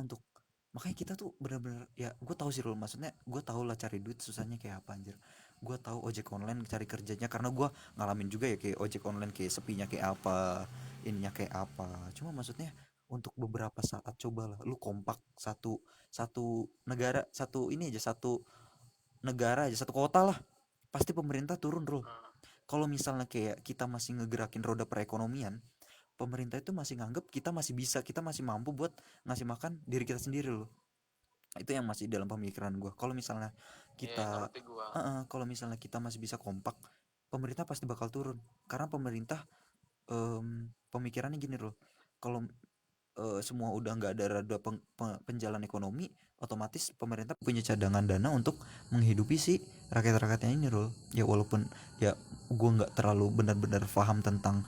kita tuh bener-bener ya, gue tahu sih Rul, maksudnya gue tahu lah cari duit susahnya kayak apa anjir. Gue tahu ojek online cari kerjanya, karena gue ngalamin juga ya kayak ojek online kayak sepinya kayak apa, ininya kayak apa. Cuma maksudnya untuk beberapa saat cobalah lu kompak satu satu negara, satu ini aja, satu negara aja, satu kota lah, pasti pemerintah turun Rul. Hmm, Kalau misalnya kayak kita masih ngegerakin roda perekonomian, pemerintah itu masih nganggep kita masih bisa, kita masih mampu buat ngasih makan diri kita sendiri loh. Itu yang masih dalam pemikiran gue. Kalau misalnya iya kita ngerti gua. kalau misalnya kita masih bisa kompak, pemerintah pasti bakal turun. Karena pemerintah pemikirannya gini loh, kalau semua udah nggak ada roda penjalan ekonomi, otomatis pemerintah punya cadangan dana untuk menghidupi si rakyat-rakyatnya ini loh. Ya walaupun ya gue nggak terlalu benar-benar paham tentang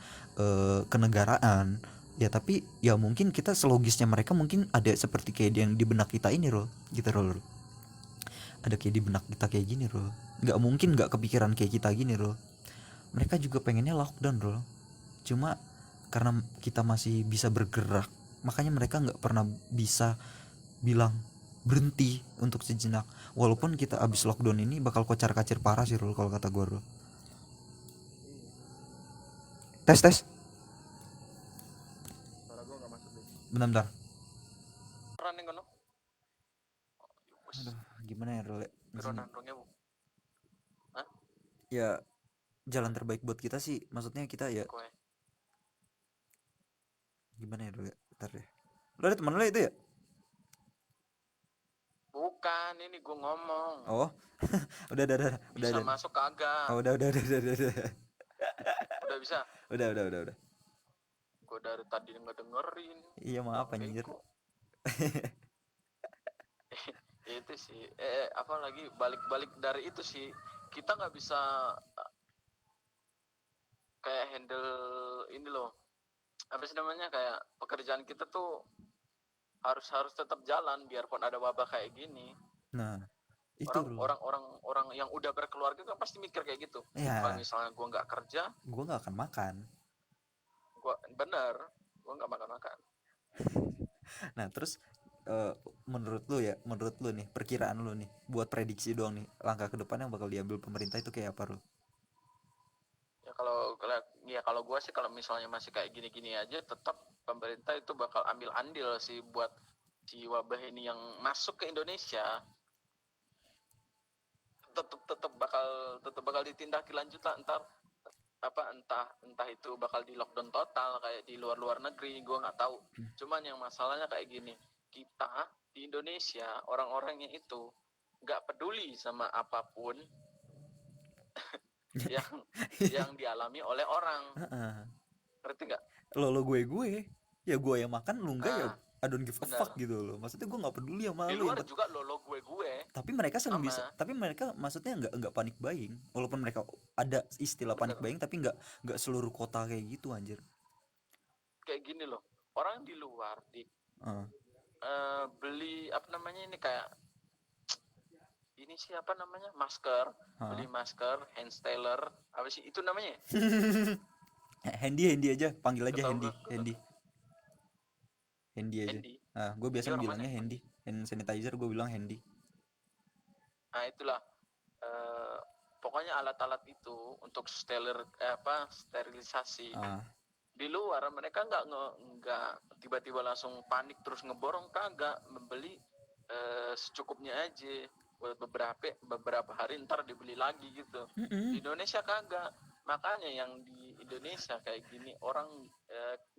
kenegaraan ya, tapi ya mungkin kita selogisnya mereka mungkin ada seperti kayak yang di benak kita ini loh gitu loh. Ada kayak di benak kita kayak gini loh, nggak mungkin nggak kepikiran kayak kita gini loh. Mereka juga pengennya lockdown loh, cuma karena kita masih bisa bergerak, makanya mereka nggak pernah bisa bilang berhenti untuk sejenak. Walaupun kita abis lockdown ini bakal kocar kacir parah sih Rul, kalau kata gue Rul. Tes tes, Suara gua nggak masuk deh. bentar bentar. Peran yang kono. Wes, Aduh gimana ya Rul ya? Di piro sini nandungnya bu? Hah? ya, jalan terbaik buat kita sih, maksudnya kita ya Kowe. gimana ya Rul ya, bentar deh. Lo ada teman lo itu ya? Bukan, ini gua ngomong. Oh udah Bisa ada. masuk kagak? Oh udah. Udah bisa. Udah. Gua dari tadi nggak dengerin. Iya maaf Bang anjir. Beko. Itu sih. Apa lagi balik-balik dari itu sih. Kita nggak bisa kayak handle ini loh. Apa sih namanya, kayak pekerjaan kita tuh harus tetap jalan biarpun ada wabah kayak gini. Nah Itu Orang Rul. orang orang orang yang udah berkeluarga kan pasti mikir kayak gitu. Kalau Ya, misalnya gua nggak kerja, gue nggak akan makan. gua nggak makan makan. Nah terus eh, menurut lu nih, perkiraan lu nih, buat prediksi doang nih, langkah ke depan yang bakal diambil pemerintah itu kayak apa Rul? Ya kalau gua sih kalau misalnya masih kayak gini-gini aja, tetap pemerintah itu bakal ambil andil sih buat si wabah ini yang masuk ke Indonesia. Tetap bakal ditindaklanjut lah, ntar entah itu bakal di lockdown total kayak di luar negeri, gue nggak tahu. Cuman yang masalahnya kayak gini, kita di Indonesia orang-orangnya itu nggak peduli sama apapun yang yang dialami oleh orang, Heeh. ngerti nggak? Lo gue ya, gue yang makan lu enggak ya, Nah, I don't give a benar. fuck gitu loh, maksudnya gue nggak peduli sama Di lu yang luar juga lo gue sama, tapi mereka maksudnya nggak panik buying, walaupun mereka ada istilah panik bener. buying tapi nggak seluruh kota kayak gitu anjir. Kayak gini loh, orang di luar Heeh. beli apa namanya ini, kayak ini sih apa namanya, masker, Heeh. beli masker hand styler, apa sih itu namanya? Handy aja, panggil aja Ketahu Handy, gak? Handy aja. Handy. Nah gue Handy biasanya orang mana bilangnya emang? Handy, hand sanitizer gue bilang Handy. Nah itulah, eh, pokoknya alat-alat itu untuk sterilisasi. Ah. Di luar mereka nggak tiba-tiba langsung panik terus ngeborong, kagak, membeli secukupnya aja buat beberapa hari, ntar dibeli lagi gitu. Di Mm-mm. Indonesia kagak. Makanya yang di Indonesia kayak gini orang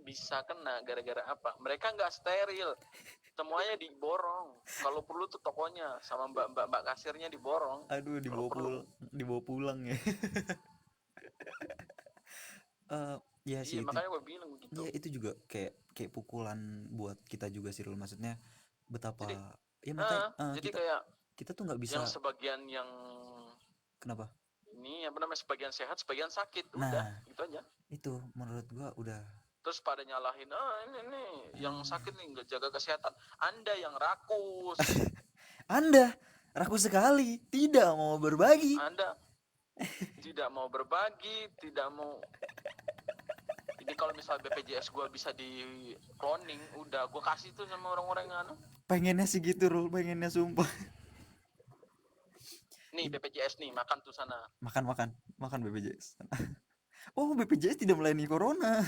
bisa kena gara-gara apa? Mereka nggak steril, semuanya diborong. Kalau perlu tuh tokonya sama mbak kasirnya diborong. Aduh, Kalau perlu. dibawa pulang ya. Ya Iya, sih itu. makanya gue bilang begitu. Ya itu juga kayak kayak pukulan buat kita juga sih Rul. Maksudnya Jadi, betapa ya makanya jadi kayak kita tuh nggak yang bisa. sebagian yang Kenapa? ini apa namanya, sebagian sehat sebagian sakit, udah Nah, gitu aja. itu menurut gua udah. Terus pada nyalahin, ini nih yang sakit nih nggak jaga kesehatan, anda yang rakus, Anda ragu sekali, tidak mau berbagi. anda tidak mau berbagi, tidak mau. Ini kalau misal BPJS gue bisa di cloning, udah gue kasih tuh sama orang-orang yang anu. Pengennya sih gitu Rul, pengennya sumpah. Nih BPJS nih, makan tuh sana. Makan makan makan BPJS. Oh, BPJS tidak melayani corona.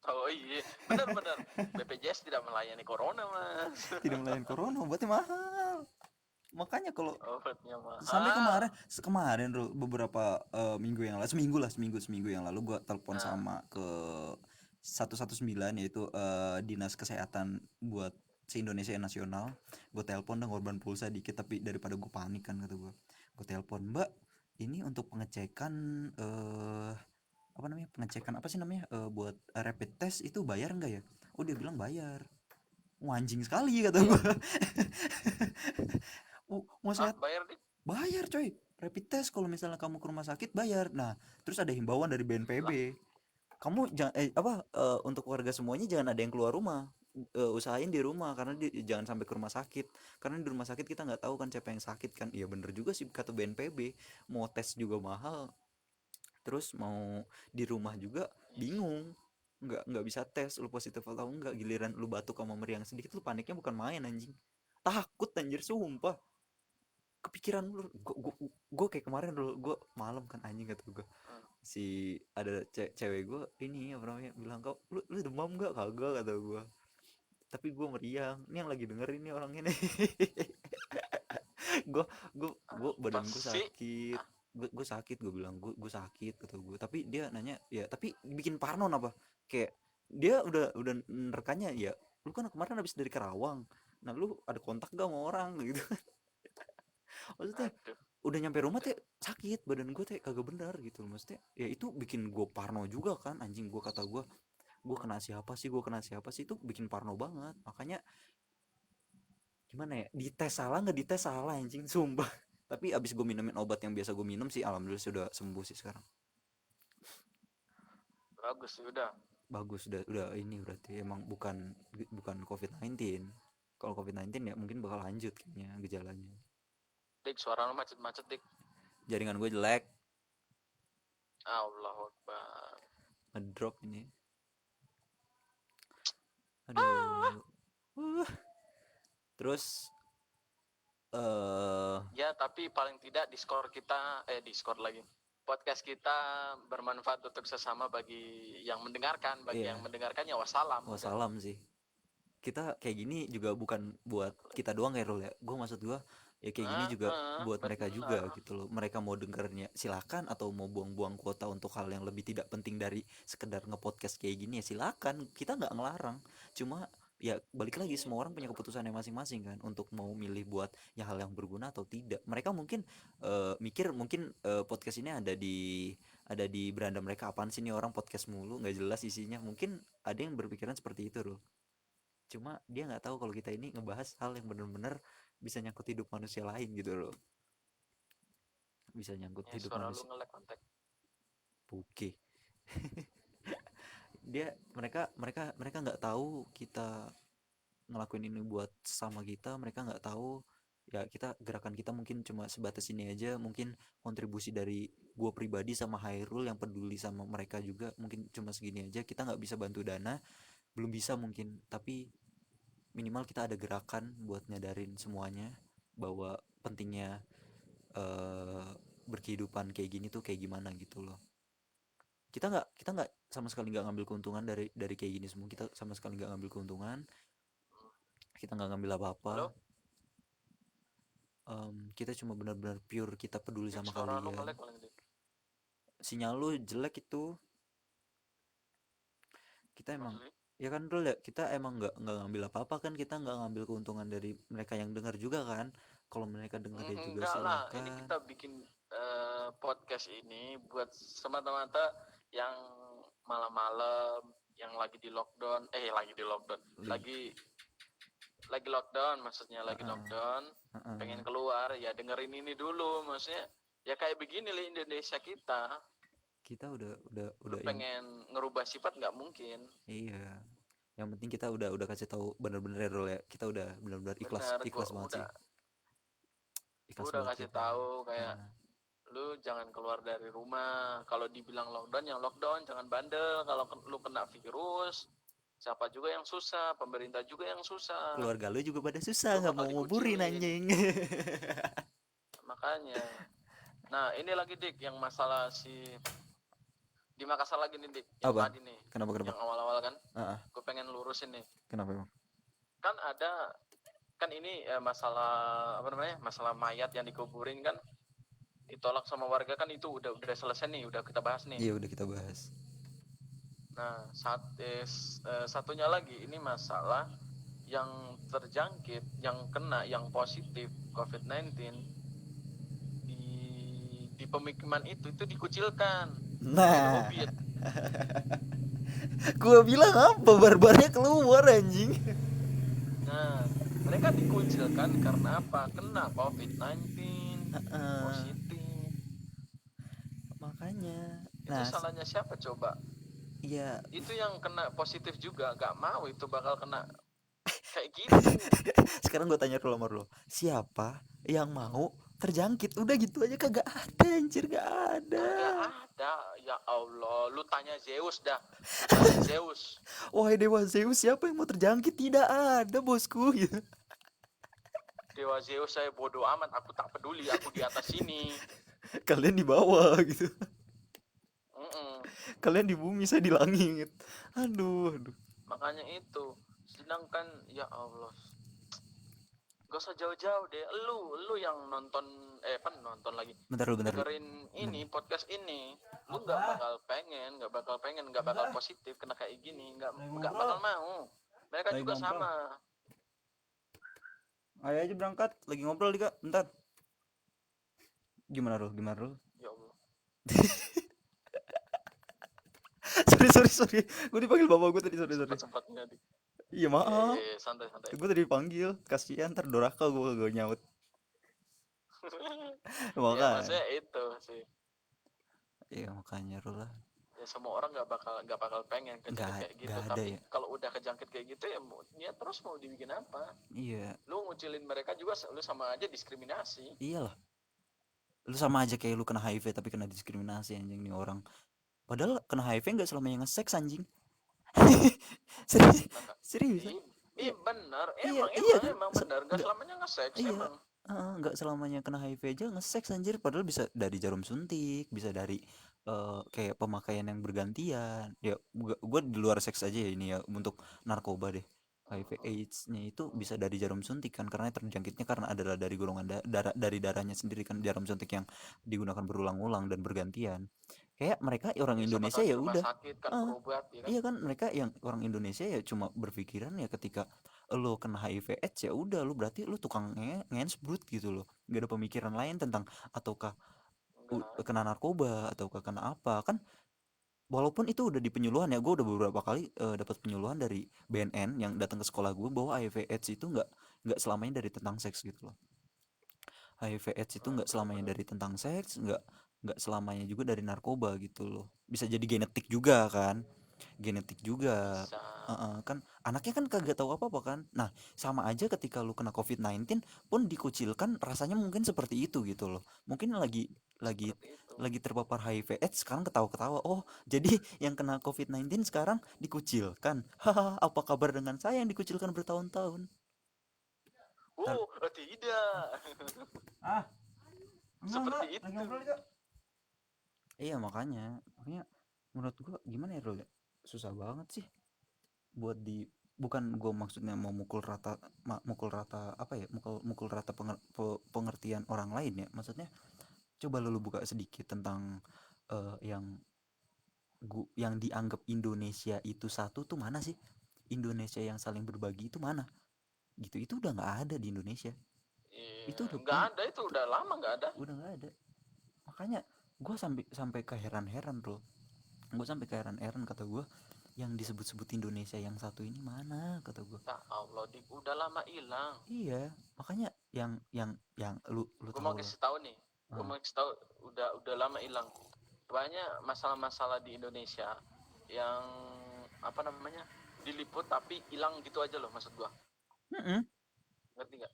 Oh iya, benar-benar BPJS tidak melayani corona mas. Tidak melayani corona, obatnya mahal. Makanya kalau Obatnya sampai mahal. kemarin beberapa minggu yang lalu, seminggu yang lalu gua telepon Nah, sama ke 119, yaitu dinas kesehatan buat se Indonesia nasional. Gue telepon dong, korban pulsa dikit, tapi daripada gue panik kan, kata gue telepon, mbak, ini untuk pengecekan apa namanya, pengecekan apa sih namanya, buat rapid test itu bayar nggak ya? Oh, dia bilang bayar. Wah, anjing sekali kata iya. gue. Mau sehat Bayar di. bayar coy, rapid test kalau misalnya kamu ke rumah sakit bayar. Nah terus ada himbauan dari Lah, BNPB, kamu jangan untuk warga semuanya jangan ada yang keluar rumah. Usahain di rumah, karena jangan sampai ke rumah sakit, karena di rumah sakit kita nggak tahu kan siapa yang sakit kan. Iya bener juga sih kata BNPB, mau tes juga mahal, terus mau di rumah juga bingung, nggak bisa tes lu positif atau enggak, giliran lu batuk sama meriang sedikit lu paniknya bukan main anjing, takut anjir sumpah. Kepikiran lu, gue kayak kemarin dulu, gue malam kan anjing, kata gue hmm, si ada cewek gue ini apa namanya bilang, kau lu demam gak, kagak kata gue, tapi gue meriang, ini yang lagi denger ini orang ini. gue gue apa badan gue sih? sakit, Ah, gue sakit, gue bilang gue sakit kata gue, tapi dia nanya ya, tapi bikin parno apa, kayak dia udah nerekannya ya, lu kan kemarin habis dari Karawang, nah lu ada kontak gak sama orang gitu. Maksudnya aduh, udah nyampe rumah aduh. teh sakit badan gue teh, kagak bener gitu loh. Maksudnya ya itu bikin gue parno juga kan anjing, gue kata gue kena siapa sih, gue kena siapa sih, itu bikin parno banget. Makanya gimana ya, dites salah, nggak dites salah anjing sumpah. Tapi abis gue minumin obat yang biasa gue minum sih, alhamdulillah sudah sembuh sih sekarang. Bagus udah. Bagus, udah ini berarti emang bukan bukan COVID-19. Kalau COVID-19 ya mungkin bakal lanjut kayaknya gejalanya. Dik, suara lu macet-macet, Dik. Jaringan gue jelek, Allahu Akbar. ngedrop ini. Aduh. Terus Ya, tapi paling tidak Discord lagi. Podcast kita bermanfaat untuk sesama bagi yang mendengarkan, bagi iya, yang mendengarkannya wassalam. Udah. wassalam sih. Kita kayak gini juga bukan buat kita doang ya Rul ya. Gue maksud gue ya kayak gini juga buat mereka juga Benar. gitu loh. Mereka mau dengernya silakan, atau mau buang-buang kuota untuk hal yang lebih tidak penting dari sekedar ngepodcast kayak gini ya silakan. Kita nggak ngelarang. Cuma ya balik lagi, semua orang punya keputusannya masing-masing kan untuk mau milih buat ya hal yang berguna atau tidak. Mereka mungkin mikir mungkin podcast ini ada di beranda mereka, apaan sih nih orang podcast mulu nggak jelas isinya. Mungkin ada yang berpikiran seperti itu Rul. Cuma dia nggak tahu kalau kita ini ngebahas hal yang benar-benar bisa nyangkut hidup manusia lain gitu loh, bisa nyangkut Ya, hidup suara lu manusia. nge-lag kontak. Oke. Mereka nggak tahu kita ngelakuin ini buat sama kita. Mereka nggak tahu ya kita, gerakan kita mungkin cuma sebatas ini aja. Mungkin kontribusi dari gue pribadi sama Hairul yang peduli sama mereka juga mungkin cuma segini aja. Kita nggak bisa bantu dana, belum bisa mungkin, tapi minimal kita ada gerakan buat nyadarin semuanya bahwa pentingnya eh, berkehidupan kayak gini tuh kayak gimana gitu loh. Kita nggak sama sekali nggak ngambil keuntungan dari kayak gini semua. Kita sama sekali nggak ngambil keuntungan, kita nggak ngambil apa-apa. Halo? Kita cuma benar-benar pure kita peduli Dik, sama suara lu kalian. nge-lag paling, Dik. Sinyal lu jelek itu. Kita emang Maksudnya? ya kan dulu ya, kita emang nggak ngambil apa-apa kan. Kita nggak ngambil keuntungan dari mereka yang dengar juga kan. Kalau mereka dengar ya juga Enggak lah, ini silakan. kita bikin podcast ini buat semata-mata yang malam-malam, yang lagi di lockdown, lagi lockdown, maksudnya lagi Uh-uh, lockdown, uh-uh. pengen keluar, ya dengerin ini dulu, maksudnya ya kayak begini lah Indonesia kita. Kita Lu udah yang pengen ngerubah sifat nggak mungkin. iya, yang penting kita udah kasih tahu bener-bener ya Rul ya. Kita udah bener-bener ikhlas Bener, ikhlas banget sih, gue ikhlas udah banget kasih kita. tahu kayak Nah, lu jangan keluar dari rumah. Kalau dibilang lockdown, yang lockdown, jangan bandel. Kalau lu kena virus, siapa juga yang susah, pemerintah juga yang susah. keluarga lu juga pada susah Lu nggak bakal mau nguburin dikucilin. anjing. Makanya. Nah, ini lagi Dik yang masalah di Makassar lagi nih Dik, yang Apa? tadi nih, Kenapa? yang awal-awal kan. Ah, Gue pengen lurusin nih. kenapa emang? Kan ada ini masalah apa namanya? Masalah mayat yang dikuburin kan ditolak sama warga kan, itu udah selesai nih, udah kita bahas nih. Iya udah kita bahas. Nah, satunya lagi ini masalah yang terjangkit, yang kena, yang positif COVID-19 di pemukiman itu dikucilkan, Nah, dirobit. gua bilang apa, barbarnya keluar anjing. Nah, mereka dikucilkan karena apa? Kena COVID-19 Heeh, positif. makanya. Itu Nah, salahnya siapa coba? iya. Itu yang kena positif juga gak mau itu bakal kena kayak gitu. Sekarang gue tanya dulu sama lo, siapa yang mau terjangkit? Udah gitu aja, kagak ada anjir, gak ada. Kagak ada. Ya Allah, lu tanya Zeus dah. Lu tanya Zeus. Wahai dewa Zeus, siapa yang mau terjangkit? Tidak ada bosku gitu. Dewa Zeus, saya bodoh amat, aku tak peduli, aku di atas sini. Kalian di bawah gitu, Mm-mm. kalian di bumi, saya di langit. Aduh. Makanya itu. Sedangkan ya Allah, gak usah jauh-jauh deh. Lu yang nonton, nonton lagi. Bentar dulu, Dengerin ini podcast ini, lu nggak bakal positif kena kayak gini, nggak bakal mau. Mereka Lagi juga ngobrol. sama. Ayo aja berangkat, lagi ngobrol Dika, bentar. Gimana Rul? Ya Allah. Sorry, gue dipanggil bapak gue tadi, sorry. Sempat-sempatnya di. Iya maaf, Santai-santai. gue tadi dipanggil, kasihan ntar doraka gue nyaut. Ya Makanya maksudnya itu sih. iya, makanya Rul lah. Ya semua orang nggak bakal pengen kejangkit kayak gitu, nggak ada tapi ya. kalau udah kejangkit kayak gitu ya terus mau dibikin apa? Iya, Lu ngucilin mereka juga lu sama aja diskriminasi. iyalah, lu sama aja kayak lu kena HIV tapi kena diskriminasi anjing nih orang. Padahal kena HIV nggak selamanya nge-seks anjing. serius, Nah, serius ah. iya benar, Iya, emang iya emang kan? emang benar, nggak Nggak, selamanya nge-seks iya, emang. nggak selamanya kena HIV aja nge-seks anjir. Padahal bisa dari jarum suntik, bisa dari kayak pemakaian yang bergantian. Ya, gua di luar seks aja ya ini ya untuk narkoba deh. HIV AIDS-nya itu bisa dari jarum suntik kan karena terjangkitnya karena adalah dari golongan darah dari darahnya sendiri kan jarum suntik yang digunakan berulang-ulang dan bergantian. Kayak mereka orang Ya siapa Indonesia tahu di ya rumah udah. sakit kan Ah, berobat ya kan. iya kan mereka yang orang Indonesia ya cuma berpikiran ya ketika lo kena HIV AIDS ya udah lo berarti lo tukang ngensbrut gitu loh, nggak ada pemikiran lain tentang ataukah Enggak ada. kena narkoba ataukah kena apa kan. Walaupun itu udah di penyuluhan ya, gue udah beberapa kali dapat penyuluhan dari BNN yang datang ke sekolah gue bahwa HIV AIDS itu nggak selamanya dari tentang seks gitu loh. HIV AIDS itu nggak selamanya Bener-bener dari tentang seks, nggak selamanya juga dari narkoba gitu loh, bisa jadi genetik juga kan, genetik juga. bisa. Kan anaknya kan kagak tahu apa-apa kan. Nah, sama aja ketika lu kena COVID-19 pun dikucilkan rasanya mungkin seperti itu gitu loh. Mungkin lagi Seperti itu. lagi terpapar HIV AIDS sekarang ketawa-ketawa. Oh, jadi yang kena COVID-19 sekarang dikucilkan. Hahaha, apa kabar dengan saya yang dikucilkan bertahun-tahun? Tidak. Ah, enggak, Seperti lagi itu. ngobrol itu. Iya makanya menurut gua gimana ya Rul ya? Susah banget sih buat di, bukan gua maksudnya mau mukul rata mukul rata apa ya, mukul mukul rata pengertian orang lain ya, maksudnya coba lu buka sedikit tentang yang yang dianggap Indonesia itu satu tuh mana sih, Indonesia yang saling berbagi itu mana gitu, itu udah nggak ada di Indonesia. Itu Iya, udah nggak ada, itu itu udah lama nggak ada. udah nggak ada. Makanya gue sampai sampai keheran-heran bro, gue sampai keheran-heran kata gue, yang disebut-sebut Indonesia yang satu ini mana kata gue. Ya Allah, udah lama hilang. Iya, makanya yang lu Gue tahu mau lah. kasih tahu nih, gue Ah, mau kasih tahu, udah lama hilang. Banyak masalah-masalah di Indonesia yang apa namanya diliput tapi hilang gitu aja loh, maksud gue. mm-mm, Ngerti nggak?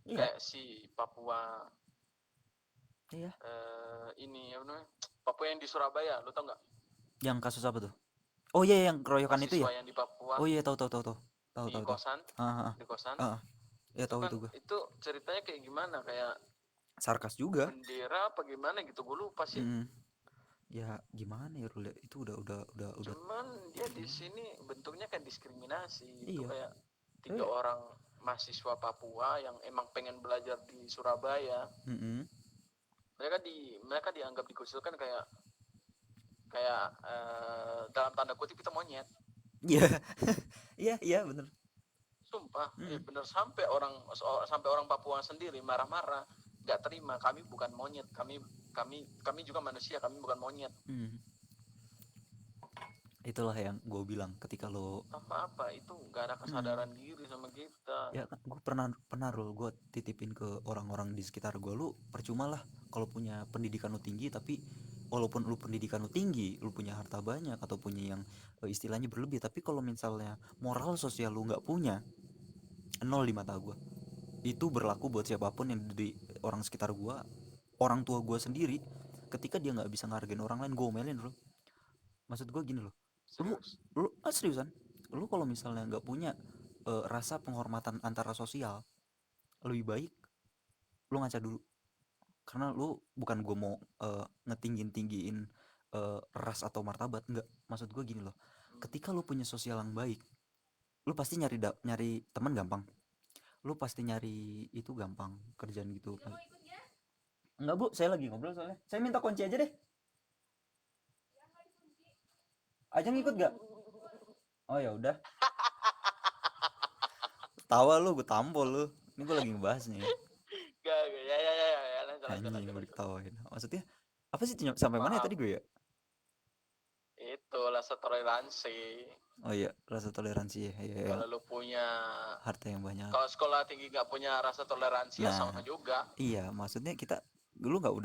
iya, Kayak si Papua, iya. ini apa namanya? Papua yang di Surabaya, lo tau nggak? Yang kasus apa tuh? Oh iya, yang keroyokan itu Mahasiswa ya. yang di Papua Oh iya, tahu tahu tahu tahu tahu di tahu tahu. kosan, Ah, ah, di kosan. ah, ah. Ya Itu tahu kan itu gue. itu ceritanya kayak gimana? Kayak Sarkas juga. bendera apa gimana gitu, gue lupa sih. Mm, ya gimana ya Rul ya? Itu udah Cuman dia di gimana? sini bentuknya kayak diskriminasi. Itu Iya. kayak tiga Eh, orang mahasiswa Papua yang emang pengen belajar di Surabaya. mm-mm. Mereka dianggap dikucilkan kayak kayak dalam tanda kutip kita monyet. Iya. Iya, iya bener. Sumpah, Mm-mm. bener sampai orang Papua sendiri marah-marah, nggak terima, kami bukan monyet, kami juga manusia, kami bukan monyet. Mm. Itulah yang gue bilang ketika lo Apa-apa itu nggak ada kesadaran diri sama kita. ya kan, gue pernah pernah Rul, gue titipin ke orang-orang di sekitar gue, lu percuma lah kalau punya pendidikan lu tinggi tapi walaupun lu pendidikan lu tinggi, lu punya harta banyak atau punya yang istilahnya berlebih, tapi kalau misalnya moral sosial lu nggak punya, nol di mata gue. Itu berlaku buat siapapun yang di orang sekitar gue, orang tua gue sendiri, ketika dia nggak bisa ngargain orang lain, gue omelin Rul. Maksud gue gini loh, lu Serius. seriusan, lu kalau misalnya nggak punya rasa penghormatan antara sosial, lebih baik lu ngaca dulu. Karena lu bukan gue mau ngetinggiin ras atau martabat, enggak, maksud gue gini loh, ketika lu punya sosial yang baik, lu pasti nyari teman gampang, lu pasti nyari itu gampang, kerjaan gitu. Enggak bu, saya lagi ngobrol soalnya, saya minta kunci aja deh. Ajang ikut gak? Oh ya udah, tawa lu, gue tampol lu, ini gue lagi ngebahas nih. Gak, ya, lanjut, lanjut, Anjing lanjut, gue lanjut. diketawain, maksudnya apa sih, sampai mana ya Maaf, tadi gue ya? itu rasa toleransi. Oh iya, rasa toleransi ya, ya, ya. Kalau lu punya, Harta yang banyak. kalau sekolah tinggi nggak punya rasa toleransi ya Nah, sama juga. iya, maksudnya kita dulu nggak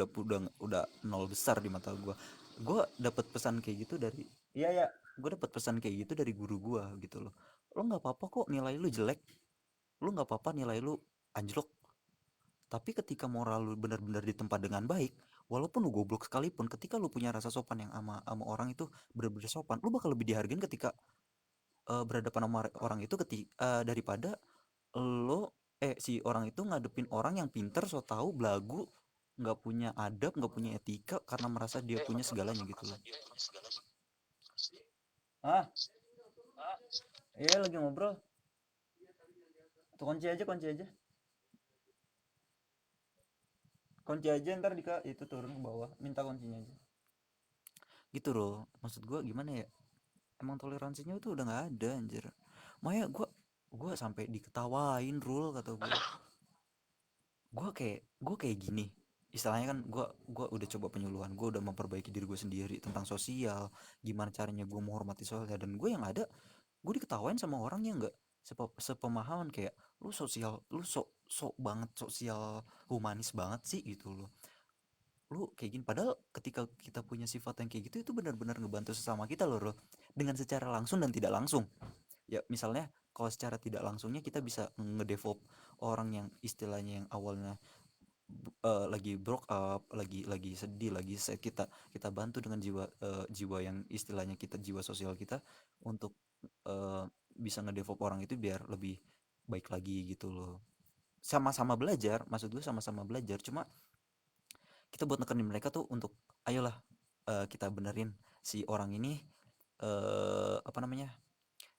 udah nol besar di mata gua. gue dapat pesan kayak gitu dari, iya ya, gue dapat pesan kayak gitu dari guru gue gitu loh. Lo nggak apa-apa kok nilai lu jelek, lu nggak apa-apa nilai lu anjlok, tapi ketika moral lu benar-benar ditempa dengan baik, walaupun lu goblok sekalipun, ketika lu punya rasa sopan yang ama orang itu benar-benar sopan, lu bakal lebih dihargain ketika berhadapan sama orang itu daripada lo si orang itu ngadepin orang yang pinter, so tau, belagu, nggak punya adab, nggak punya etika karena merasa dia punya segalanya gitu loh. Ah, iya lagi ngobrol. Tuh kunci aja, kunci aja. Kunci aja, ntar itu turun ke bawah, minta kuncinya aja. Gitu loh. Maksud gua gimana ya? Emang toleransinya itu udah nggak ada anjir. Makanya gua sampai diketawain, Rul, kata gua. Gua kayak gini. Istilahnya kan gua udah coba penyuluhan, gua udah memperbaiki diri gue sendiri tentang sosial, gimana caranya gua menghormati sosial, dan gue yang ada gue diketawain sama orang yang nggak sepemahaman, kayak lu sosial, lu sok banget sosial humanis banget sih gitu loh. Lu kayak gini padahal ketika kita punya sifat yang kayak gitu itu benar-benar ngebantu sesama kita loh, dengan secara langsung dan tidak langsung. Ya misalnya kalau secara tidak langsungnya kita bisa ngedevelop orang yang istilahnya yang awalnya lagi broke up, lagi sedih, lagi sad, kita bantu dengan jiwa yang istilahnya kita jiwa sosial kita untuk eh, bisa ngedevelop orang itu biar lebih baik lagi gitu loh. Sama-sama belajar, maksud gue sama-sama belajar, cuma kita buat nekenin mereka tuh untuk ayolah, kita benerin si orang ini, apa namanya,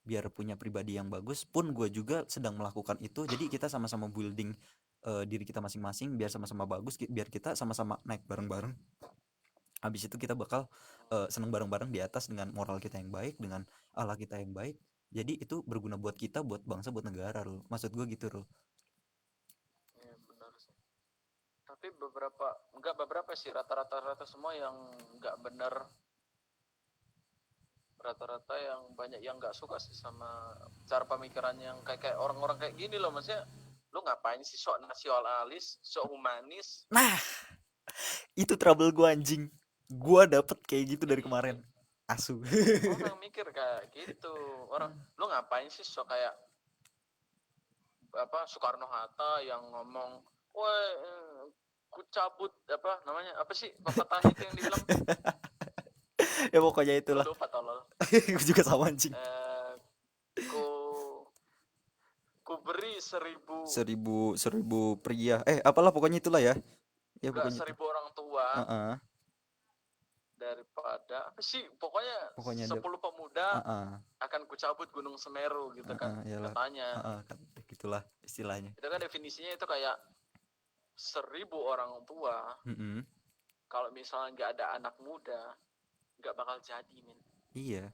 biar punya pribadi yang bagus. Pun gue juga sedang melakukan itu, jadi kita sama-sama building diri kita masing-masing biar sama-sama bagus, biar kita sama-sama naik bareng-bareng. Habis itu kita bakal seneng bareng-bareng di atas dengan moral kita yang baik, dengan Allah kita yang baik. Jadi itu berguna buat kita, buat bangsa, buat negara loh. Maksud gue gitu loh. Ya, benar sih. Tapi beberapa sih, rata-rata semua yang nggak benar, rata-rata yang banyak yang nggak suka sih sama cara pemikiran yang kayak orang-orang kayak gini loh. Maksudnya lu ngapain sih sok nasionalis, sok humanis? Nah, itu trouble gue anjing. Gue dapet kayak gitu dari Iya, kemarin. Asu. orang mikir kayak gitu. Orang, lu ngapain sih sok kayak apa Soekarno Hatta yang ngomong, wah, ku cabut apa namanya, apa sih pepatahnya itu yang dibilang, Ya pokoknya gue itulah. lupa tolol. Gue juga sama anjing. eh, ku ku beri seribu, Seribu pria. Apalah pokoknya itulah ya. Ya enggak, pokoknya itu. 1.000 orang tua Heeh. daripada apa sih, pokoknya Pokoknya ada. 10 pemuda Heeh. akan kucabut Gunung Semeru gitu kan Heeh, iyalah. katanya. Heeh, kan gitulah istilahnya. Itu kan definisinya itu kayak 1.000 orang tua, Mm-mm. kalau misalnya nggak ada anak muda nggak bakal jadi, men. Iya.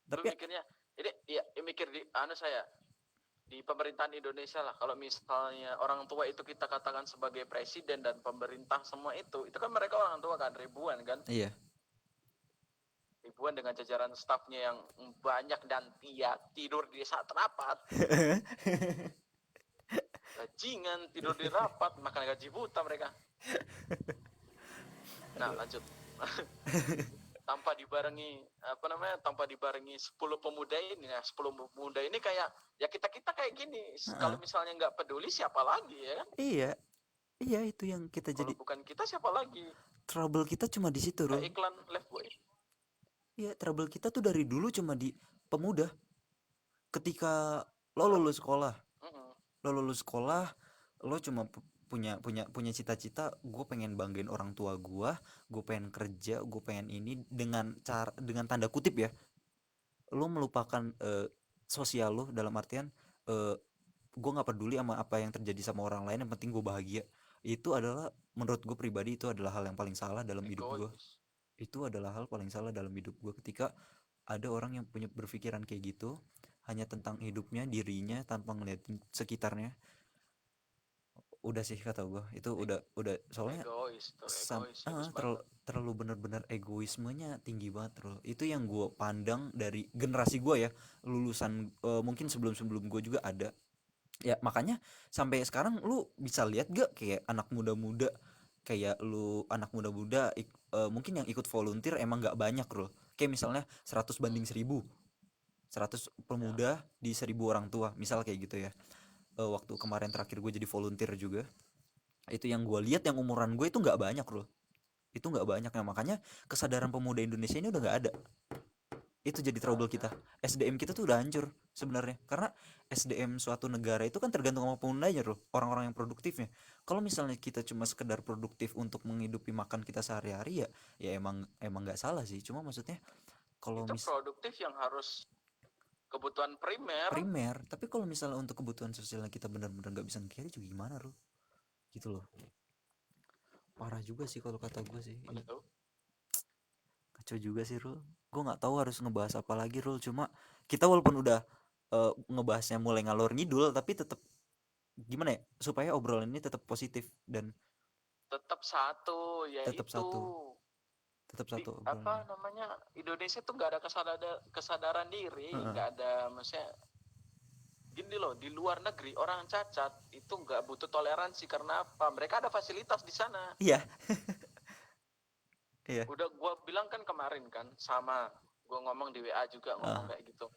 Lu Tapi mikirnya ini ya, mikir di saya di pemerintahan Indonesia lah, kalau misalnya orang tua itu kita katakan sebagai presiden dan pemerintah, semua itu kan mereka orang tua kan, ribuan kan, iya. ribuan dengan jajaran stafnya yang banyak, dan tidur di saat rapat, bajingan tidur di rapat, makan gaji buta mereka. Nah lanjut. tanpa dibarengi 10 pemuda ini. Nah 10 pemuda ini kayak ya kita kayak gini. Kalau Heeh. misalnya nggak peduli siapa lagi ya kan, Iya. Iya itu yang kita kalau jadi bukan kita siapa lagi, trouble kita cuma di situ, kayak Rul. iklan Left Boy. Iya, trouble kita tuh dari dulu cuma di pemuda. Ketika lo Malah lulus sekolah, mm-mm. lo lulus sekolah, lo cuma punya punya punya cita-cita, gue pengen banggain orang tua gue pengen kerja, gue pengen ini, dengan tanda kutip ya, lo melupakan sosial lo, dalam artian eh, gue nggak peduli sama apa yang terjadi sama orang lain, yang penting gue bahagia. Itu adalah, menurut gue pribadi, itu adalah hal yang paling salah dalam hidup gue. Egois. Itu adalah hal paling salah dalam hidup gue, ketika ada orang yang punya berpikiran kayak gitu, hanya tentang hidupnya, dirinya, tanpa ngeliatin sekitarnya. Udah sih kata gue itu udah soalnya Egois tuh, egois terlalu banget. terlalu bener-bener egoismenya tinggi banget loh. Itu yang gue pandang dari generasi gue ya, lulusan mungkin sebelum sebelum gue juga ada. Ya makanya sampai sekarang lu bisa lihat gak kayak anak muda-muda, kayak lu anak muda-muda mungkin yang ikut volunteer emang nggak banyak bro, kayak misalnya 100 banding 1000, 100 Ya. pemuda di 1000 orang tua misal kayak gitu ya. Waktu kemarin terakhir gue jadi volunteer juga, itu yang gue lihat yang umuran gue itu nggak banyak bro, itu nggak banyak ya, makanya kesadaran pemuda Indonesia ini udah nggak ada. Itu jadi Nggak trouble ada. kita, SDM kita tuh udah hancur sebenarnya, karena SDM suatu negara itu kan tergantung sama pemudanya loh, orang-orang yang produktifnya. Kalau misalnya kita cuma sekedar produktif untuk menghidupi makan kita sehari-hari ya, ya emang emang nggak salah sih, cuma maksudnya kalau Itu produktif yang harus kebutuhan primer. primer, tapi kalau misalnya untuk kebutuhan sosialnya kita benar-benar nggak bisa nge-carry juga gimana loh, gitu loh. Parah juga sih kalau kata gue sih. Betul. Kacau juga sih Rul, gue nggak tahu harus ngebahas apa lagi Rul, cuma kita walaupun udah ngebahasnya mulai ngalor ngidul tapi tetap gimana ya supaya obrolan ini tetap positif dan Tetap satu, tetap yaitu satu, tetap di satu apa obrolannya. namanya, Indonesia tuh nggak ada kesadaran diri, Heeh. nggak ada, maksudnya gini loh, di luar negeri orang cacat itu nggak butuh toleransi. Karena apa? Mereka ada fasilitas di sana. Iya. Iya. Udah gua bilang kan kemarin kan, sama gua ngomong di WA juga ngomong Ah. kayak gitu.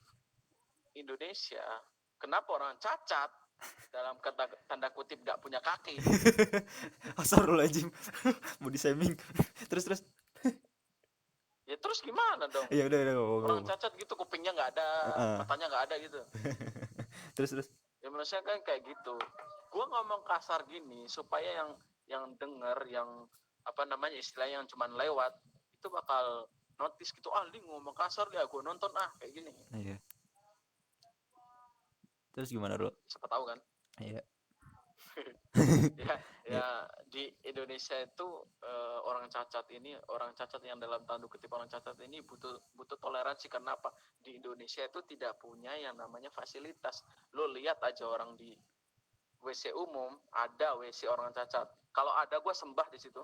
Indonesia, kenapa orang cacat dalam kata tanda kutip nggak punya kaki? Astagfirullahaladzim. Mau diseming. Terus. Ya terus gimana dong? Iya udah gak Orang apa-apa. cacat gitu, kupingnya nggak ada, Heeh. matanya nggak ada gitu. Terus. Ya manusia kan kayak gitu. Gua ngomong kasar gini supaya yang denger, yang apa namanya, istilahnya yang cuman lewat itu bakal notice gitu. Ah, Li ngomong kasar ya, gue nonton ah kayak gini. Iya. Terus gimana Rul? Siapa tahu kan? Iya. Ya, Iya. ya di Indonesia itu orang cacat yang dalam tanda kutip orang cacat ini butuh butuh toleransi. Karena apa? Di Indonesia itu tidak punya yang namanya fasilitas. Lo lihat aja orang di WC umum, ada WC orang cacat. Kalau ada, gue sembah di situ.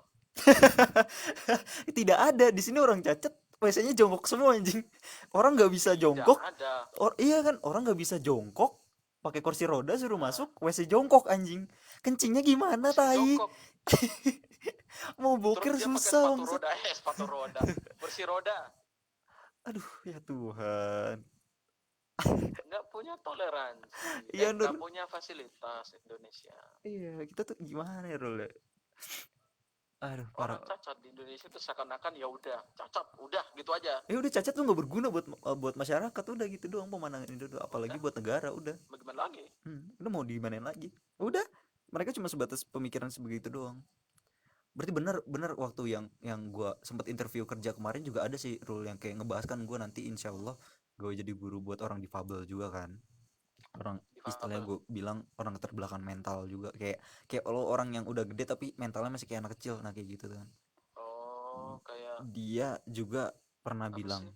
Tidak ada di sini orang cacat, WC-nya jongkok semua anjing. Orang nggak bisa Tidak jongkok. ada. Iya kan, orang nggak bisa jongkok. Pakai kursi roda suruh Nah, masuk WC jongkok anjing. Kencingnya gimana WC tai? jongkok. Mau Terus boker dia pakai susah sepatu bangsat. roda, sepatu roda, kursi roda. Aduh ya Tuhan. Nggak punya toleransi, Iya nggak Nur. punya fasilitas Indonesia. Iya kita tuh gimana ya Rul ya? Aduh parah. Orang cacat di Indonesia itu seakan-akan ya udah cacat, udah gitu aja. Udah cacat tuh nggak berguna buat masyarakat, udah gitu doang pemandangan itu doang. Apalagi Udah, buat negara udah. bagaimana lagi? Udah mau dimanain lagi? Udah. Mereka cuma sebatas pemikiran sebegitu doang. Berarti bener waktu yang gue sempat interview kerja kemarin juga ada sih rule yang kayak ngebahas kan gue nanti insya Allah gue jadi guru buat orang difabel juga kan, orang istilahnya Difabel. gue bilang orang keterbelakangan mental juga, kayak kayak lo orang yang udah gede tapi mentalnya masih kayak anak kecil, nah kayak gitu kan. Oh, kayak Dia juga pernah apa bilang sih?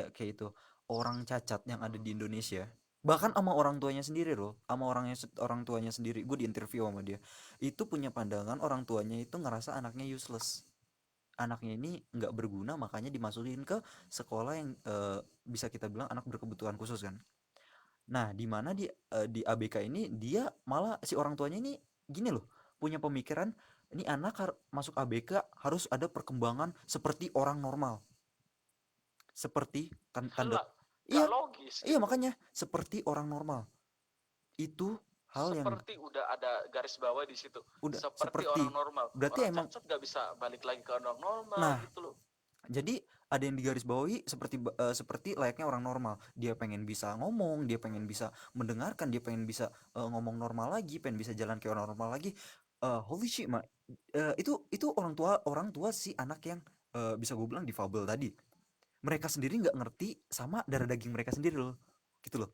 ya kayak itu, orang cacat yang ada di Indonesia bahkan sama orang tuanya sendiri loh, sama orang tuanya sendiri, gue diinterview sama dia, itu punya pandangan orang tuanya itu ngerasa anaknya useless, anaknya ini nggak berguna makanya dimasukin ke sekolah yang bisa kita bilang anak berkebutuhan khusus kan. Nah di mana di ABK ini dia malah si orang tuanya ini gini loh, punya pemikiran ini anak masuk ABK harus ada perkembangan seperti orang normal, seperti kan tanda, Lah, nggak iya logis iya gitu. makanya seperti orang normal itu hal yang Seperti udah ada garis bawah di situ. udah Seperti orang seperti, normal. berarti Orang emang, cacat nggak bisa balik lagi ke orang normal nah gitu loh. jadi ada yang digarisbawahi seperti layaknya orang normal. Dia pengen bisa ngomong, dia pengen bisa mendengarkan, dia pengen bisa ngomong normal lagi, pengen bisa jalan kayak orang normal lagi. Holy shit, mak. Itu orang tua si anak yang bisa gue bilang difabel tadi. Mereka sendiri nggak ngerti sama darah daging mereka sendiri loh, gitu loh.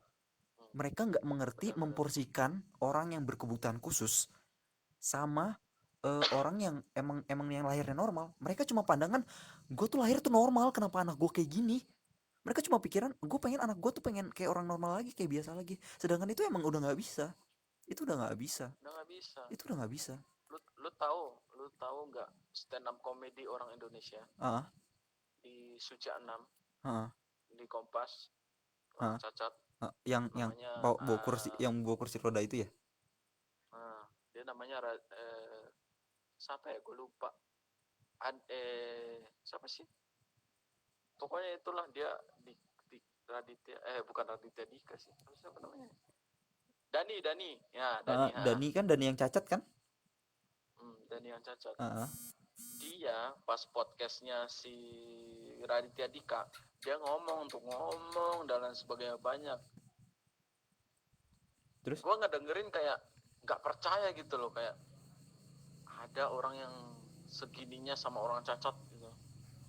Hmm, Mereka nggak mengerti benar-benar. memporsikan orang yang berkebutuhan khusus sama orang yang emang emang yang lahirnya normal. Mereka cuma pandangan gue tuh lahir tuh normal, kenapa anak gue kayak gini. Mereka cuma pikiran gue pengen anak gue tuh pengen kayak orang normal lagi, kayak biasa lagi, sedangkan itu emang udah nggak bisa, itu udah nggak bisa, Udah nggak bisa. itu udah nggak bisa. Lu tahu nggak stand up comedy orang Indonesia Ah. di Suja 6 Ah. di Kompas, orang Ah. cacat, Yang namanya bawa kursi, yang bawa kursi roda itu ya. dia namanya siapa ya, gue lupa. siapa sih? Pokoknya itulah dia di Raditya, bukan Raditya Dika sih. Siapa namanya? Dani. Ya, Dani. Dani kan, Dani yang cacat kan. Dani yang cacat. Heeh. Dia pas podcastnya si Raditya Dika, dia ngomong dan lain sebagainya banyak. Terus Gue nggak dengerin, kayak nggak percaya gitu loh, kayak ada orang yang segininya sama orang cacat gitu,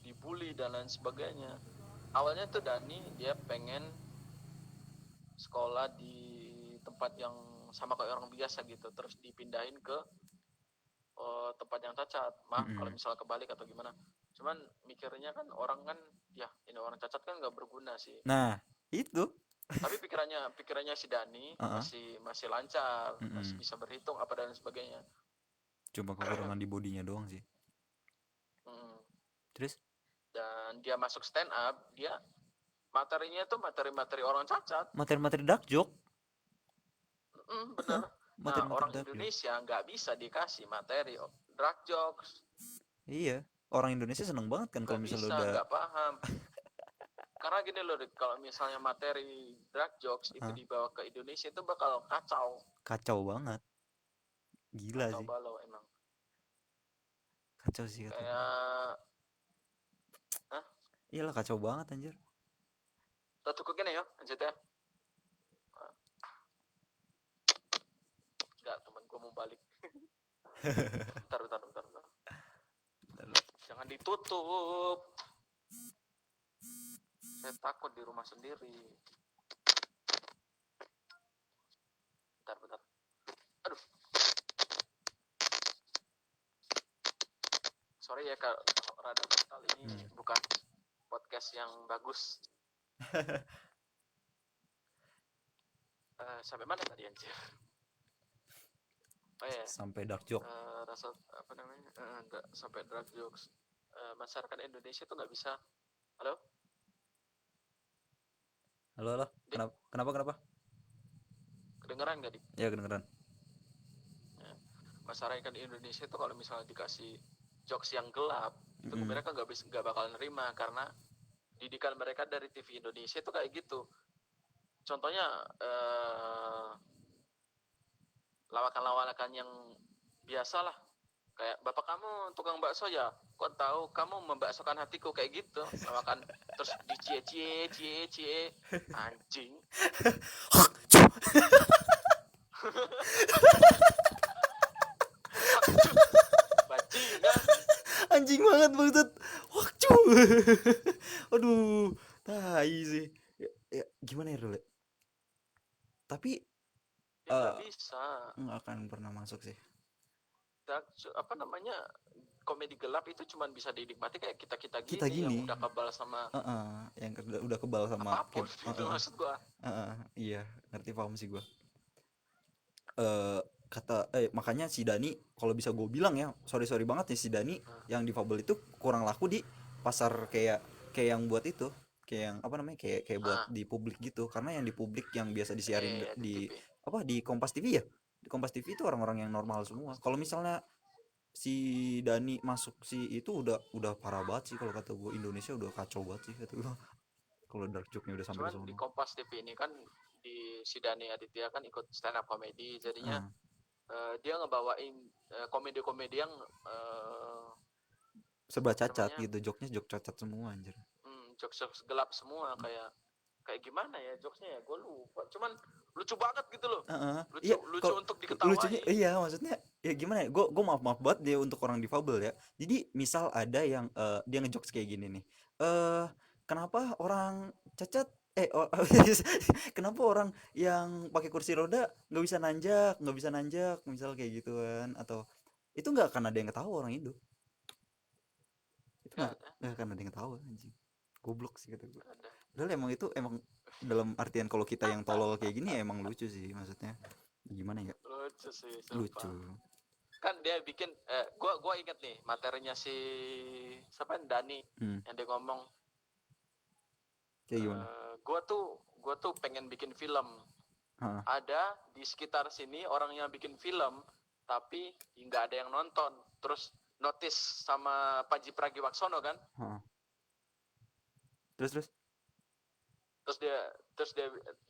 dibully dan lain sebagainya. Awalnya tuh Dani dia pengen sekolah di tempat yang sama kayak orang biasa gitu, terus dipindahin ke tempat yang cacat. Kalau misalnya kebalik atau gimana. Cuman mikirnya kan orang kan, ya ini orang cacat kan nggak berguna sih. nah itu Tapi pikirannya si Dani masih lancar, masih bisa berhitung apa dan sebagainya. cuma kekurangan di bodinya doang sih. Terus Dan dia masuk stand up, dia materinya tuh materi-materi orang cacat. materi-materi dark joke. Bener. Nah, Materi-materi orang dark joke. Indonesia nggak bisa dikasih materi drug jokes. Iya, orang Indonesia seneng banget kan kalau misalnya udah nggak paham. Karena gini loh, kalau misalnya materi drug jokes itu dibawa ke Indonesia itu bakal kacau banget. Gila kacau sih. balau emang. Kacau sih Kayak iyalah kacau banget anjir. Tatu ke gini ya, lanjut ya. Enggak, temen gue mau balik. bentar. Jangan ditutup. Saya takut di rumah sendiri. Bentar. Aduh. Sorry ya kalau rada kental, ini bukan podcast yang bagus. Sampai mana tadi anjir? Oh ya. Sampai dark joke. Rasa apa namanya? Sampai dark jokes. Masyarakat Indonesia tuh nggak bisa. Halo? Kenapa? Kedengeran nggak, Dik? Ya kedengeran. Masyarakat Indonesia tuh kalau misalnya dikasih jokes yang gelap, itu mereka nggak bakal nerima, karena didikan mereka dari TV Indonesia itu kayak gitu. Contohnya lawakan-lawakan yang biasa lah, kayak bapak kamu tukang bakso ya, kok tahu kamu membaksokan hatiku, kayak gitu lawakan. Terus dicie anjing. Bajingan. Anjing banget maksud waktu. Aduh, tai sih. Ya, gimana ya dulu? Tapi nggak bisa. Nggak akan pernah masuk sih. Apa namanya, komedi gelap itu cuma bisa dinikmati kayak kita gini yang udah kebal sama yang udah kebal sama apapun itu maksud gua. Iya, ngerti, paham sih gua. Makanya si Dani, kalau bisa gue bilang ya, sorry banget nih, si Dani yang difabel itu kurang laku di pasar kayak yang buat itu, kayak yang apa namanya, kayak buat di publik gitu. Karena yang di publik yang biasa disiarin di Kompas TV ya, di Kompas TV itu orang-orang yang normal semua. Kalau misalnya si Dani masuk si itu udah parah banget sih kalau kata gue. Indonesia udah kacau banget sih kata gue. Kalau dark joke-nya udah sampai ke Cuman sono. di Kompas TV ini kan, di si Dani Aditya kan ikut stand up comedy, jadinya dia ngebawain komedi-komedi yang serba cacat gitu, joknya jok cacat semua anjir. Jokes gelap semua, kayak gimana ya jokesnya ya, gue lupa. Cuman lucu banget gitu loh. Lucu untuk diketawain. Lucunya iya, maksudnya ya gimana ya, gue maaf banget dia untuk orang difabel ya. Jadi misal ada yang dia ngejokes kayak gini nih, kenapa orang cacat kenapa orang yang pakai kursi roda nggak bisa nanjak misal kayak gituan, atau itu nggak akan ada yang ketawa orang Indo. Itu nggak akan ada yang ketawa anjing. Goblok sih kata gue. Padahal emang itu emang dalam artian kalau kita yang tolol kayak gini emang lucu sih, maksudnya gimana ya, lucu sih, lucu kan. Dia bikin gua inget nih materinya si siapa, Dani, yang dia ngomong kayak gimana, gua tuh pengen bikin film. Ada di sekitar sini orang yang bikin film tapi nggak ada yang nonton, terus notice sama Panji Pragiwaksono kan. Heeh. Terus Terus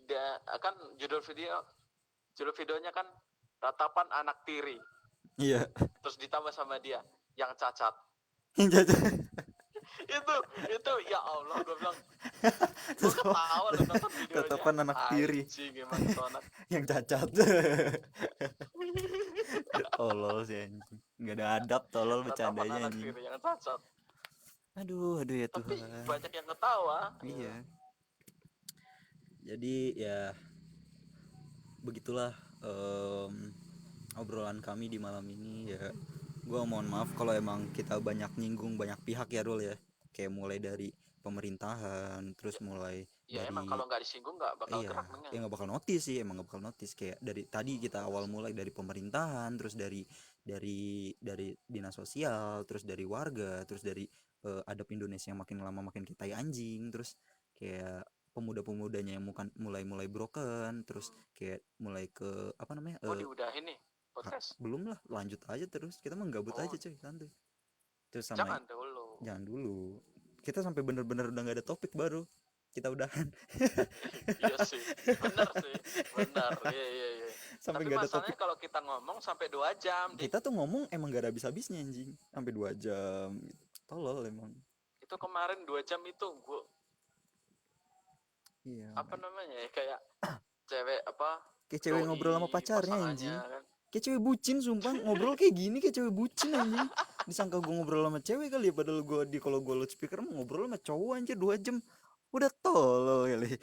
dia akan judul videonya kan ratapan anak tiri. iya. Terus ditambah sama dia yang cacat. Yang cacat. itu ya Allah, gue bilang, gue ketawa loh nonton videonya. Tatapan anak tiri Anjing emang itu anak. yang cacat. Tolol sih anjing. Nggak ada adab tolol Ratapan bercandanya anak anjing. tiri yang cacat. Aduh ya Tapi Tuhan. banyak yang ketawa. Iya. Jadi ya begitulah obrolan kami di malam ini ya. Gua mohon maaf kalau emang kita banyak nyinggung banyak pihak ya Rul ya. Kayak mulai dari pemerintahan, terus mulai Ya emang dari kalau nggak disinggung nggak bakal iya, gerak dengan. ya nggak bakal notice sih, emang nggak bakal notice kayak dari tadi kita awal mulai dari pemerintahan, terus dari dinas sosial, terus dari warga, terus dari adab Indonesia yang makin lama makin kita anjing, terus kayak pemuda-pemudanya yang mulai broken, terus kayak mulai ke apa namanya Oh diudahin nih podcast. belum lah, lanjut aja terus kita mah gabut aja Oh cuy, santuy. Terus sama jangan dulu. jangan dulu, kita sampai bener-bener udah nggak ada topik baru kita udahan. Iya sih, benar sih, benar. Iya. Sampai Tapi nggak ada topik. masalahnya kalau kita ngomong sampai 2 jam, Kita tuh ngomong emang gak ada habis-habisnya anjing, sampai 2 jam gitu. Tolol emang. itu kemarin 2 jam itu gue Iya apa makanya. namanya ya, kayak cewek apa Kayak cewek ngobrol sama doi pacarnya pasangannya anjing. kan. Kayak cewek bucin sumpah, ngobrol kayak gini kayak cewek bucin anjing. Disangka gue ngobrol sama cewek kali ya, padahal gue kalau gue loudspeaker mah ngobrol sama cowok anjir 2 jam. Udah tolol kali.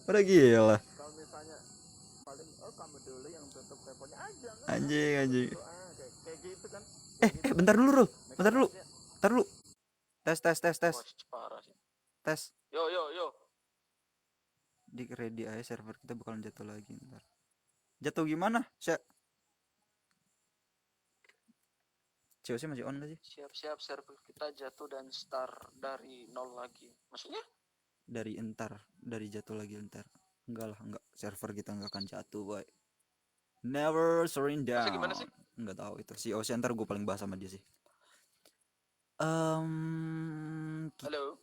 Udah gila. Kalau misalnya paling kamu dulu yang tutup teleponnya aja kan. Anjing. Kayak gitu kan. Bentar dulu Rul. Bentar dulu. Bentar dulu. Tes. Wah, parah sih. Tes. Yo. Di ready aja, server kita bakalan jatuh lagi ntar. Jatuh gimana? COC masih on gak sih? Siap server kita jatuh dan start dari nol lagi. Maksudnya? Dari jatuh lagi ntar. Enggak lah, enggak. Server kita enggak akan jatuh, boy. Never surrender Maksudnya down. gimana sih? Enggak tahu itu. Si OC ntar gue paling bahas sama dia sih. Halo.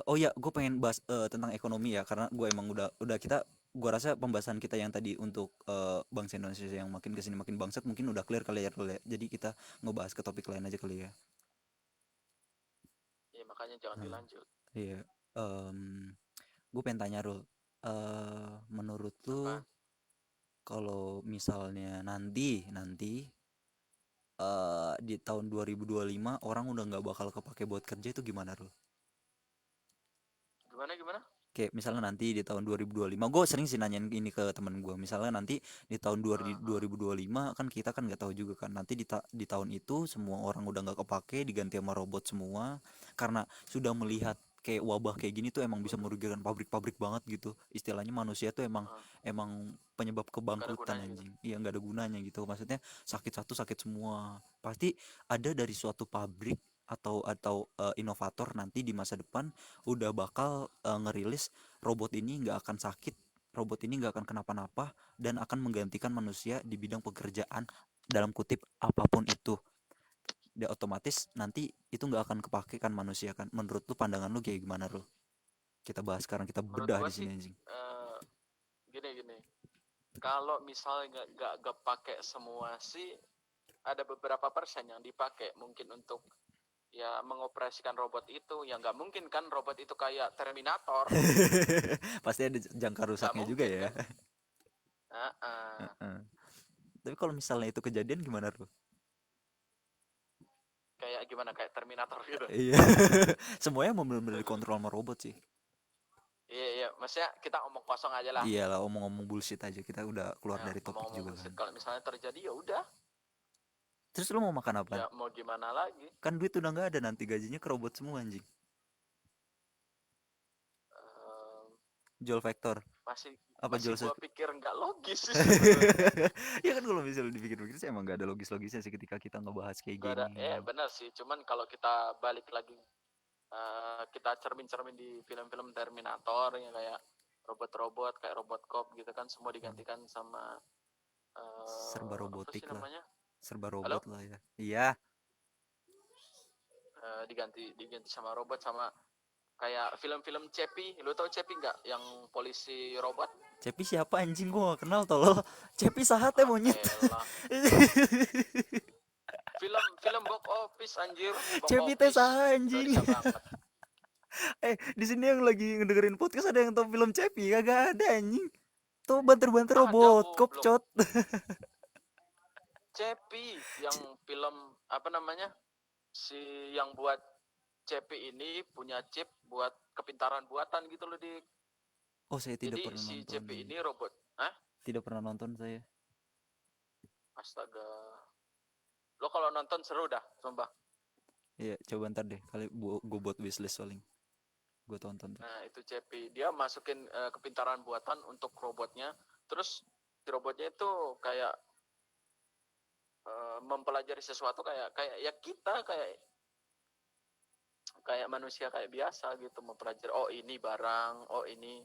Oh ya, gue pengen bahas tentang ekonomi ya, karena gue emang udah kita, gue rasa pembahasan kita yang tadi untuk bangsa Indonesia yang makin kesini makin bangsat mungkin udah clear kali ya, Rul ya. Jadi kita ngebahas ke topik lain aja kali ya. Ya makanya jangan Nah, dilanjut. iya. Gue pengen tanya Rul, menurut lu Apa? kalau misalnya nanti di tahun 2025 orang udah nggak bakal kepake buat kerja, itu gimana Rul? Gimana? Kayak misalnya nanti di tahun 2025, gue sering sih nanyain ini ke temen gue, misalnya nanti di tahun 2025 kan kita kan nggak tahu juga kan, nanti di tahun itu semua orang udah nggak kepake, diganti sama robot semua, karena sudah melihat kayak wabah kayak gini tuh emang bisa merugikan pabrik-pabrik banget gitu, istilahnya manusia tuh emang penyebab Gak ada kebangkrutan gunanya gitu. anjing, iya nggak ada gunanya gitu, maksudnya sakit satu sakit semua, pasti ada dari suatu pabrik atau inovator nanti di masa depan udah bakal ngerilis robot ini nggak akan sakit, robot ini nggak akan kenapa-napa, dan akan menggantikan manusia di bidang pekerjaan dalam kutip apapun itu. Dan otomatis nanti itu nggak akan kepake kan manusia kan. Menurut lu, pandangan lu kayak gimana lu? Kita bahas sekarang, kita Menurut bedah gua di sih sini anjing. gini. Kalau misalnya nggak pakai semua sih, ada beberapa persen yang dipakai mungkin untuk ya mengoperasikan robot itu. Ya nggak mungkin kan robot itu kayak Terminator. Pasti ada jangka Nggak rusaknya juga mungkin ya. kan. Heeh. Tapi kalau misalnya itu kejadian gimana lu? Kayak gimana, kayak Terminator gitu. Iya. Semuanya mau bener-bener dikontrol sama robot sih. Iya, maksudnya kita omong kosong aja lah. Iyalah, omong-omong bullshit aja, kita udah keluar Ya, dari topik omong-omong juga kan. bullshit. Kalau misalnya terjadi ya udah, Terus lu mau makan apa? ya mau gimana lagi. Kan duit udah nggak ada, nanti gajinya ke robot semua anjing. Ehm, Jual vektor. masih Apa masih jual gua pikir nggak logis sih sebenarnya. Ya kan kalau misalnya dipikir-pikir sih emang gak ada logis-logisnya sih ketika kita ngebahas kayak Gak ada, gini. benar sih. Cuman kalau kita balik lagi, kita cermin-cermin di film-film Terminator yang kayak robot-robot, kayak robot cop gitu kan, semua digantikan sama Serba apa robotik sih lah. namanya? serba Halo? robot lah ya. Iya. Diganti sama robot, sama kayak film-film Cepi. Lu tau Cepi nggak, yang polisi robot? Cepi siapa anjing, gua gak kenal tolol. Cepi sahate Ah monyet. elah, film box office anjir, box Cepi teh office saha udah anjing. bisa banget. Di sini yang lagi ngedengerin podcast ada yang tahu film Cepi? Kagak ada anjing. Tuh banter-banter Ada robot, goblok. kopcot. Cepi yang film apa namanya, si yang buat Cepi ini punya chip buat kepintaran buatan gitu loh, di Oh, saya tidak jadi pernah si nonton. Cepi ini robot. Hah? Tidak pernah nonton saya. Astaga, lo kalau nonton seru dah sumpah. Iya, coba ntar deh kali gue buat wishlist paling. Gue tonton tuh. Nah itu Cepi, dia masukin kepintaran buatan untuk robotnya. Terus si robotnya itu kayak mempelajari sesuatu, kayak kayak ya kita kayak kayak manusia kayak biasa gitu, mempelajari, oh ini barang, oh ini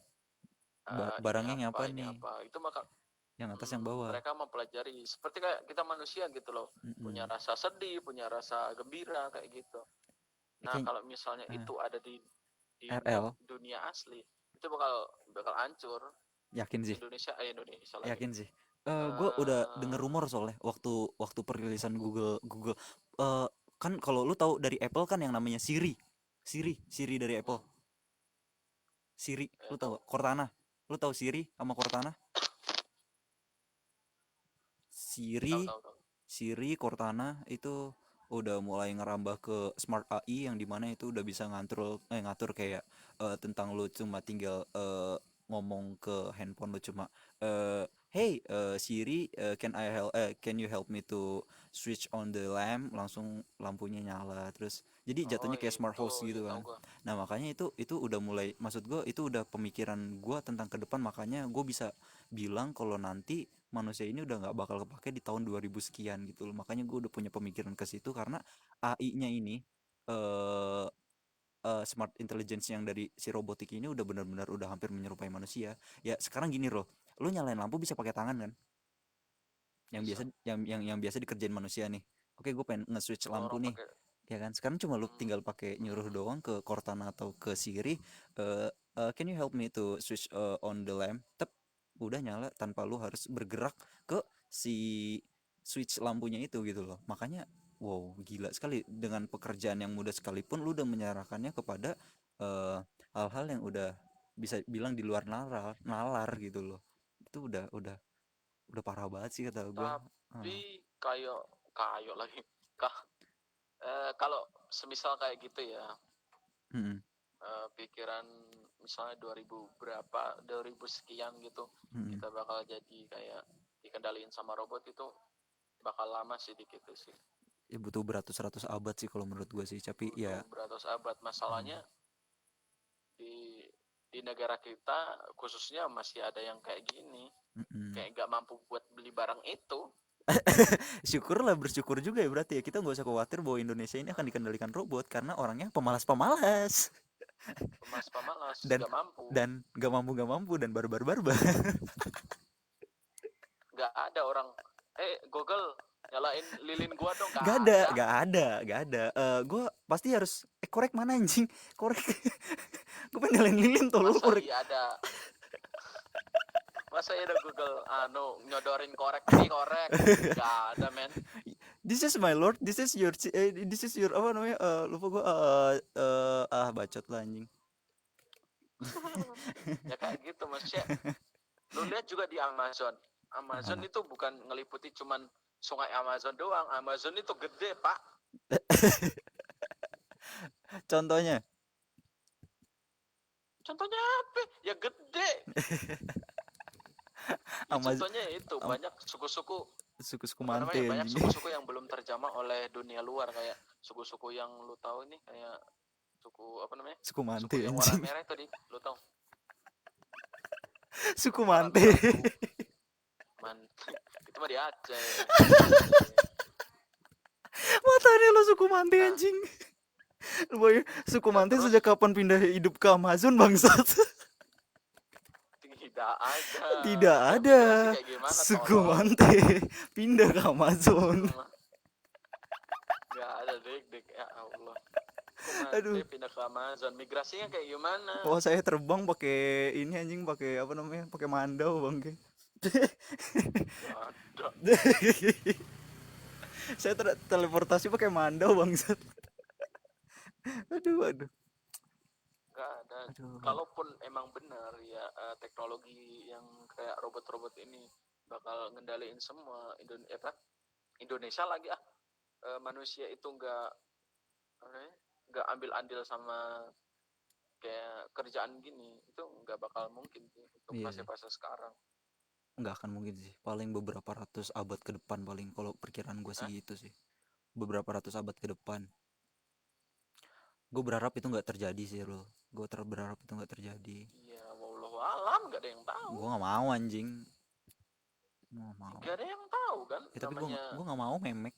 Barangnya yang apa ini nih? apa, itu maka Yang atas yang bawah. mereka mempelajari seperti kayak kita manusia gitu loh, punya rasa sedih, punya rasa gembira kayak gitu. Nah kalau misalnya itu ada di RL. dunia asli, itu bakal hancur. Yakin sih. Indonesia lagi. Yakin sih. Gue udah denger rumor soalnya waktu perilisan Google kan kalau lu tahu dari Apple kan yang namanya Siri dari Apple. Siri, lu tahu Cortana? Lu tahu Siri sama Cortana? Tahu. Siri, Cortana itu udah mulai ngerambah ke smart AI yang dimana itu udah bisa ngatur kayak tentang lu cuma tinggal ngomong ke handphone lu cuma hey Siri, can you help me to switch on the lamp, langsung lampunya nyala terus jadi jatuhnya kayak smart house gitu kan. Nah makanya itu udah mulai, maksud gue itu udah pemikiran gue tentang ke depan, makanya gue bisa bilang kalau nanti manusia ini udah nggak bakal kepake di tahun 2000 sekian gitu loh. Makanya gue udah punya pemikiran ke situ karena AI-nya ini eh smart intelligence yang dari si robotik ini udah benar-benar udah hampir menyerupai manusia. Ya sekarang gini loh, lu nyalain lampu bisa pakai tangan kan? Yang bisa. biasa yang biasa dikerjain manusia nih. Oke, gue pengen nge-switch lampu nih. Ya kan? Sekarang cuma lu tinggal pakai nyuruh doang ke Cortana atau ke Siri, can you help me to switch on the lamp? Tep, udah nyala tanpa lu harus bergerak ke si switch lampunya itu gitu loh. Makanya wow, gila sekali dengan pekerjaan yang mudah sekalipun lu udah menyerahkannya kepada hal-hal yang udah bisa bilang di luar nalar gitu loh. Itu udah parah banget sih kata gue. Tapi kayak lagi kalau semisal kayak gitu ya, pikiran misalnya 2000 sekian gitu, kita bakal jadi kayak dikendaliin sama robot, itu bakal lama sih dikit sih. Ya butuh beratus-ratus abad sih kalau menurut gue sih, tapi butuh ya beratus abad. Masalahnya di negara kita khususnya masih ada yang kayak gini, kayak nggak mampu buat beli barang itu. syukurlah, bersyukur juga ya berarti ya, kita nggak usah khawatir bahwa Indonesia ini akan dikendalikan robot karena orangnya pemalas dan nggak mampu dan nggak mampu dan barbar nggak ada orang Google nyalain lilin gua dong, nggak ada. Gue pasti harus korek mana anjing, korek. Gue pengen nyalain lilin tuh, lu korek. Masa iya ada Google nyodorin korek nggak ada men. This is my lord, this is your apa namanya, lupa gue bacot lah anjing. Ya kayak gitu maksudnya. Lu lihat juga di Amazon itu bukan ngeliputi cuman sungai Amazon doang. Amazon itu gede pak. Contohnya apa ya, gede. Ya, contohnya itu banyak suku-suku Mante, banyak suku-suku yang belum terjamah oleh dunia luar, kayak suku-suku yang lu tahu ini, kayak suku apa namanya, suku Mante yang warna merah itu lu tahu. Suku Mante. Itu mah di Aceh. Matanya lo suku Mante anjing. Boy, suku Mante sejak kapan pindah hidup ke Amazon bangsat? Tidak ada. Suku Mante pindah ke Amazon. Nggak ada dik ya Allah. Kok Aduh. Mante pindah ke Amazon? Migrasinya kayak gimana? Oh, saya terbang pakai ini anjing, pakai apa namanya? Pakai mandau, Bang. Nggak ada. Saya teleportasi pakai mandau, bangsat. Aduh, aduh. Nggak ada. Aduh. Kalaupun emang benar ya teknologi yang kayak robot-robot ini bakal ngendaliin semua Indonesia lagi manusia itu nggak ambil andil sama kayak kerjaan gini itu nggak bakal mungkin sih untuk Iya sih. fase-fase sekarang. Nggak akan mungkin sih. Paling beberapa ratus abad ke depan paling, kalau perkiraan gue sih Hah? gitu sih. Beberapa ratus abad ke depan. Gue berharap itu nggak terjadi sih, Rul. Gue berharap itu nggak terjadi. Iya, wallahu alam nggak ada yang tahu. Gue nggak mau anjing. Gue nggak mau. Nggak ada yang tahu kan Ya, tapi gue namanya. gue nggak mau memek.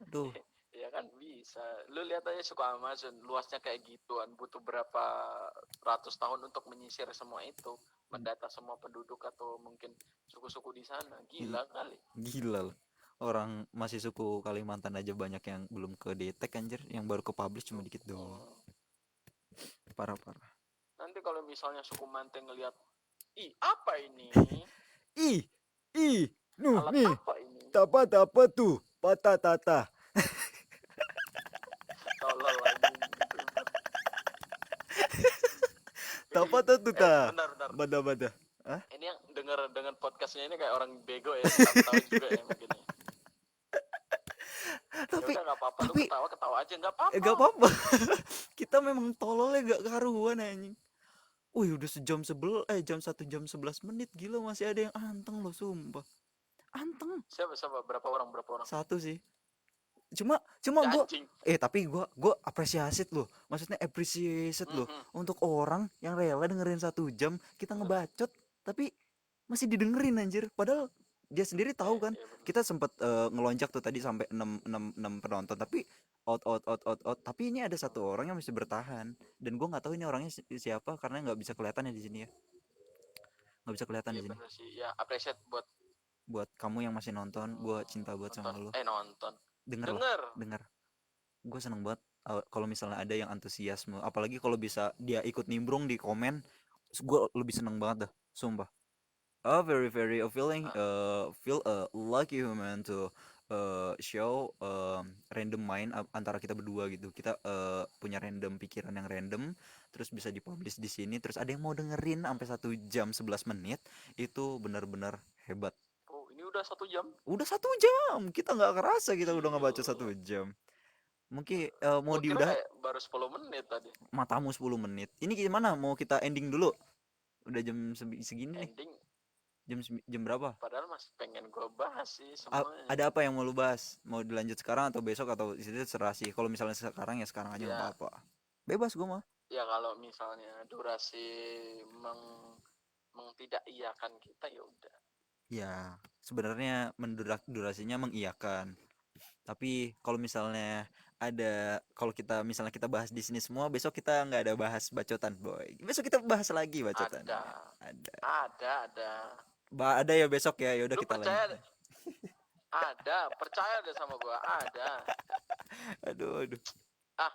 Aduh. Ya kan bisa. Lu lihat aja suka Amazon, luasnya kayak gituan, butuh berapa ratus tahun untuk menyisir semua itu, mendata semua penduduk atau mungkin suku-suku di sana. Gila kali. Gila loh. Orang masih suku Kalimantan aja banyak yang belum ke detek anjir, yang baru ke publish cuma Tuh. dikit doang. Parah parah. Nanti kalau misalnya suku Mante ngelihat, ih apa ini? Ih, ih, nuh Alat nih, apa ini? tapa tuh, patah tata. Tolol anjing gitu. Tapa tuh ta. Bentar, bentar. Bada. Hah? Ini yang denger dengan podcastnya ini kayak orang bego ya, ketawa juga ya mungkin ya. Ya Tapi udah nggak apa-apa, lu tapi ketawa aja nggak apa-apa. gak apa-apa. Kita memang tololnya gak karuan anjing. Wih, udah jam 1 jam 11 menit, gila masih ada yang anteng loh, sumpah. Anteng. Siapa berapa orang? Satu sih. Cuma Ya gue, anjing. tapi gue apresiasi loh, maksudnya appreciate loh Mhm. untuk orang yang rela dengerin 1 jam kita ngebacot tapi masih didengerin anjir, padahal dia sendiri tahu kan Iya bener. kita sempat ngelonjak tuh tadi sampai 6 penonton, tapi out, tapi ini ada satu orang yang masih bertahan, dan gue nggak tahu ini orangnya siapa karena nggak bisa kelihatan ya di sini ya, nggak bisa kelihatan Iya di sini. bener sih. Ya appreciate buat Buat kamu yang masih nonton, gue cinta banget nonton. sama lo. Nonton. Denger lah, Denger. denger. Gue seneng banget kalau misalnya ada yang antusiasme, apalagi kalau bisa dia ikut nimbrung di komen, gue lebih seneng banget dah, sumpah. Very very feeling Ah, feel lucky human to show random mind antara kita berdua gitu. Kita punya random pikiran yang random, terus bisa dipublish di sini, terus ada yang mau dengerin sampai 1 jam 11 menit. Itu benar-benar hebat. oh ini udah 1 jam. Udah 1 jam, kita nggak kerasa kita udah ngebaca Gila. 1 jam. Mungkin mau Gue kira diudah kayak baru 10 menit tadi. matamu 10 menit. Ini gimana? Mau kita ending dulu? Udah jam segini nih. Ending. Jam berapa? Padahal masih pengen gue bahas sih Ada semuanya. apa yang mau lu bahas? Mau dilanjut sekarang atau besok atau itu serah sih. Kalau misalnya sekarang ya sekarang aja nggak Ya, apa-apa. Bebas gue mah. ya kalau misalnya durasi tidak iyakan kita ya udah. Ya, sebenarnya durasinya mengiyakan. Tapi kalau misalnya kalau misalnya kita bahas di sini semua, besok kita nggak ada bahas bacotan, boy. Besok kita bahas lagi Ada, bacotannya. Ada. ada. Ada ya besok ya. Ya udah Lu kita lanjut. percaya? Ada, percaya deh sama gua, ada. Aduh, aduh. Ah,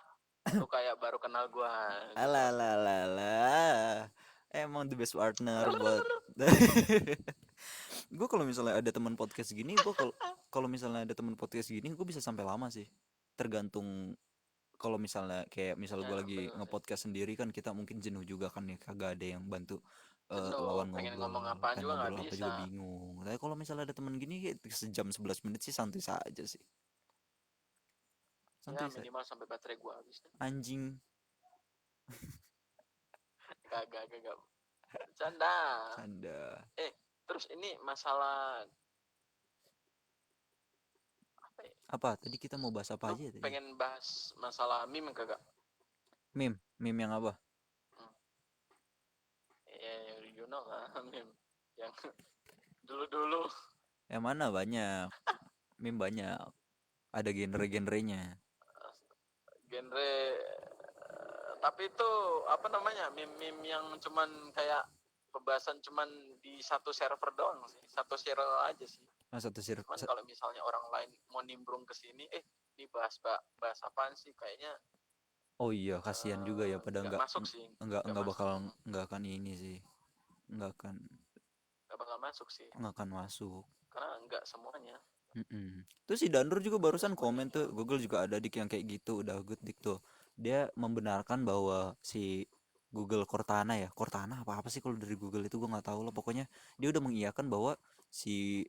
lu kayak baru kenal gua gitu. Alah. Emang the best partner buat. Gue kalau misalnya ada teman podcast gini, kalau misalnya ada teman podcast gini, gue bisa sampai lama sih. Tergantung, kalau misalnya kayak misal gue Ya, lagi bener sih. ngepodcast sendiri kan, kita mungkin jenuh juga kan ya, kagak ada yang bantu Jenuh, lawan pengen ngomong ngobrol, apaan pengen juga nggak ngobrol apa juga bisa. bingung. Tapi kalau misalnya ada teman gini kayak sejam 11 menit sih santuy saja sih. Ya Santuy saja. minimal sampai baterai gua habis. Anjing. Kagak. Bercanda. Canda. Terus ini masalah apa ya? Apa tadi kita mau bahas apa Lu aja tadi? pengen bahas masalah meme kagak? Meme yang apa? Hmm. Ya, you know lah meme yang dulu-dulu Yang mana? Banyak. Meme banyak. Ada genre-genrenya. genre tapi itu apa namanya meme yang cuman kayak pembahasan cuman di satu server doang sih, satu server aja sih. satu Cuman kalau misalnya orang lain mau nimbrung ke sini, ini bahas apaan sih? Kayaknya oh iya kasihan juga ya, pada nggak masuk sih, nggak nggak masuk, bakal nggak akan ini sih, nggak akan nggak bakal masuk sih, nggak akan masuk. karena nggak semuanya, Mm-mm. Terus si Danur juga nggak barusan semuanya komen ini tuh, yang Google juga ada dik yang kayak gitu, udah good dik tuh. Dia membenarkan bahwa si Google Cortana ya, Cortana apa apa sih kalau dari Google itu gue nggak tahu lah. Pokoknya dia udah mengiyakan bahwa si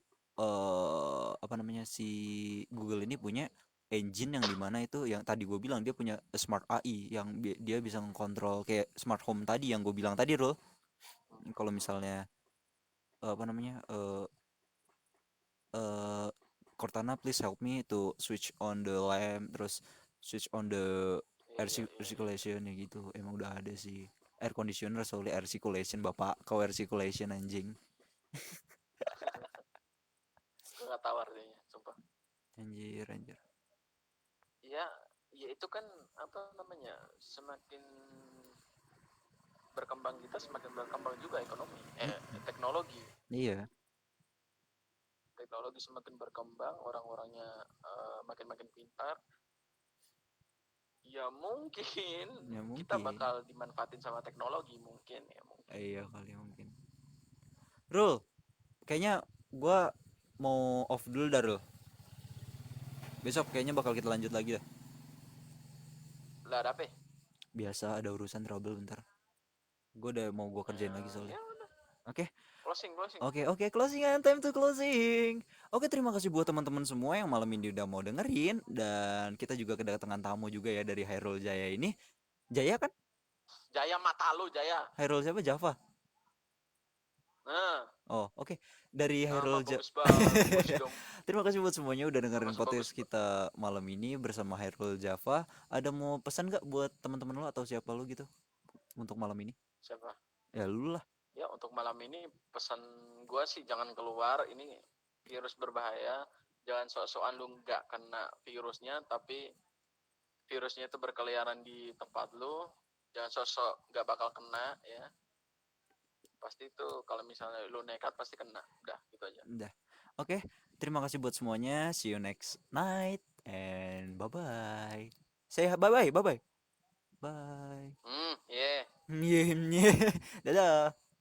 apa namanya si Google ini punya engine yang dimana itu yang tadi gue bilang dia punya smart AI yang dia bisa mengkontrol kayak smart home tadi yang gue bilang tadi loh. Kalau misalnya apa namanya eh Cortana please help me to switch on the lamp, terus switch on the iya iya iya, circulation ya gitu, emang udah ada sih air conditioner, soalnya air circulation bapak kau air circulation anjing. gue nggak tahu artinya, sumpah. Anjir anjir. Ya, ya itu kan apa namanya, semakin berkembang kita semakin berkembang juga ekonomi, Mm-mm. teknologi. Iya Teknologi semakin berkembang, orang-orangnya makin-makin pintar. Ya mungkin ya kita mungkin. bakal dimanfaatin sama teknologi, mungkin ya mungkin. Iya kali mungkin. Rul, kayaknya gua mau off dulu dah Rul, besok kayaknya bakal kita lanjut lagi dah. Lah ada apa ya? Biasa ada urusan trouble bentar, gue udah mau gue kerjain lagi soalnya. Ya udah, Oke. closing closing. Oke, closing and time to closing. Oke, terima kasih buat teman-teman semua yang malam ini udah mau dengerin, dan kita juga kedatangan tamu juga ya dari Hairul Jaya ini. Jaya kan? Jaya mata lu Jaya. Hairul siapa? Java. Nah, Oh, oke. Dari nama Hairul bagus bagus dong. Terima kasih buat semuanya udah Nama dengerin bagus. podcast kita malam ini bersama Hairul Java. Ada mau pesan gak buat teman-teman lo atau siapa lo gitu untuk malam ini? Siapa? Ya lu lah. Ya untuk malam ini pesan gua sih jangan keluar. Ini virus berbahaya. Jangan sok-sokan lu nggak kena virusnya, tapi virusnya itu berkeliaran di tempat lu. Jangan sok-sok nggak bakal kena ya. Pasti itu kalau misalnya lu nekat pasti kena. Udah gitu aja. Udah. Oke, terima kasih buat semuanya. See you next night and bye bye. Say bye bye, bye bye. Bye. Yeah. Dadah.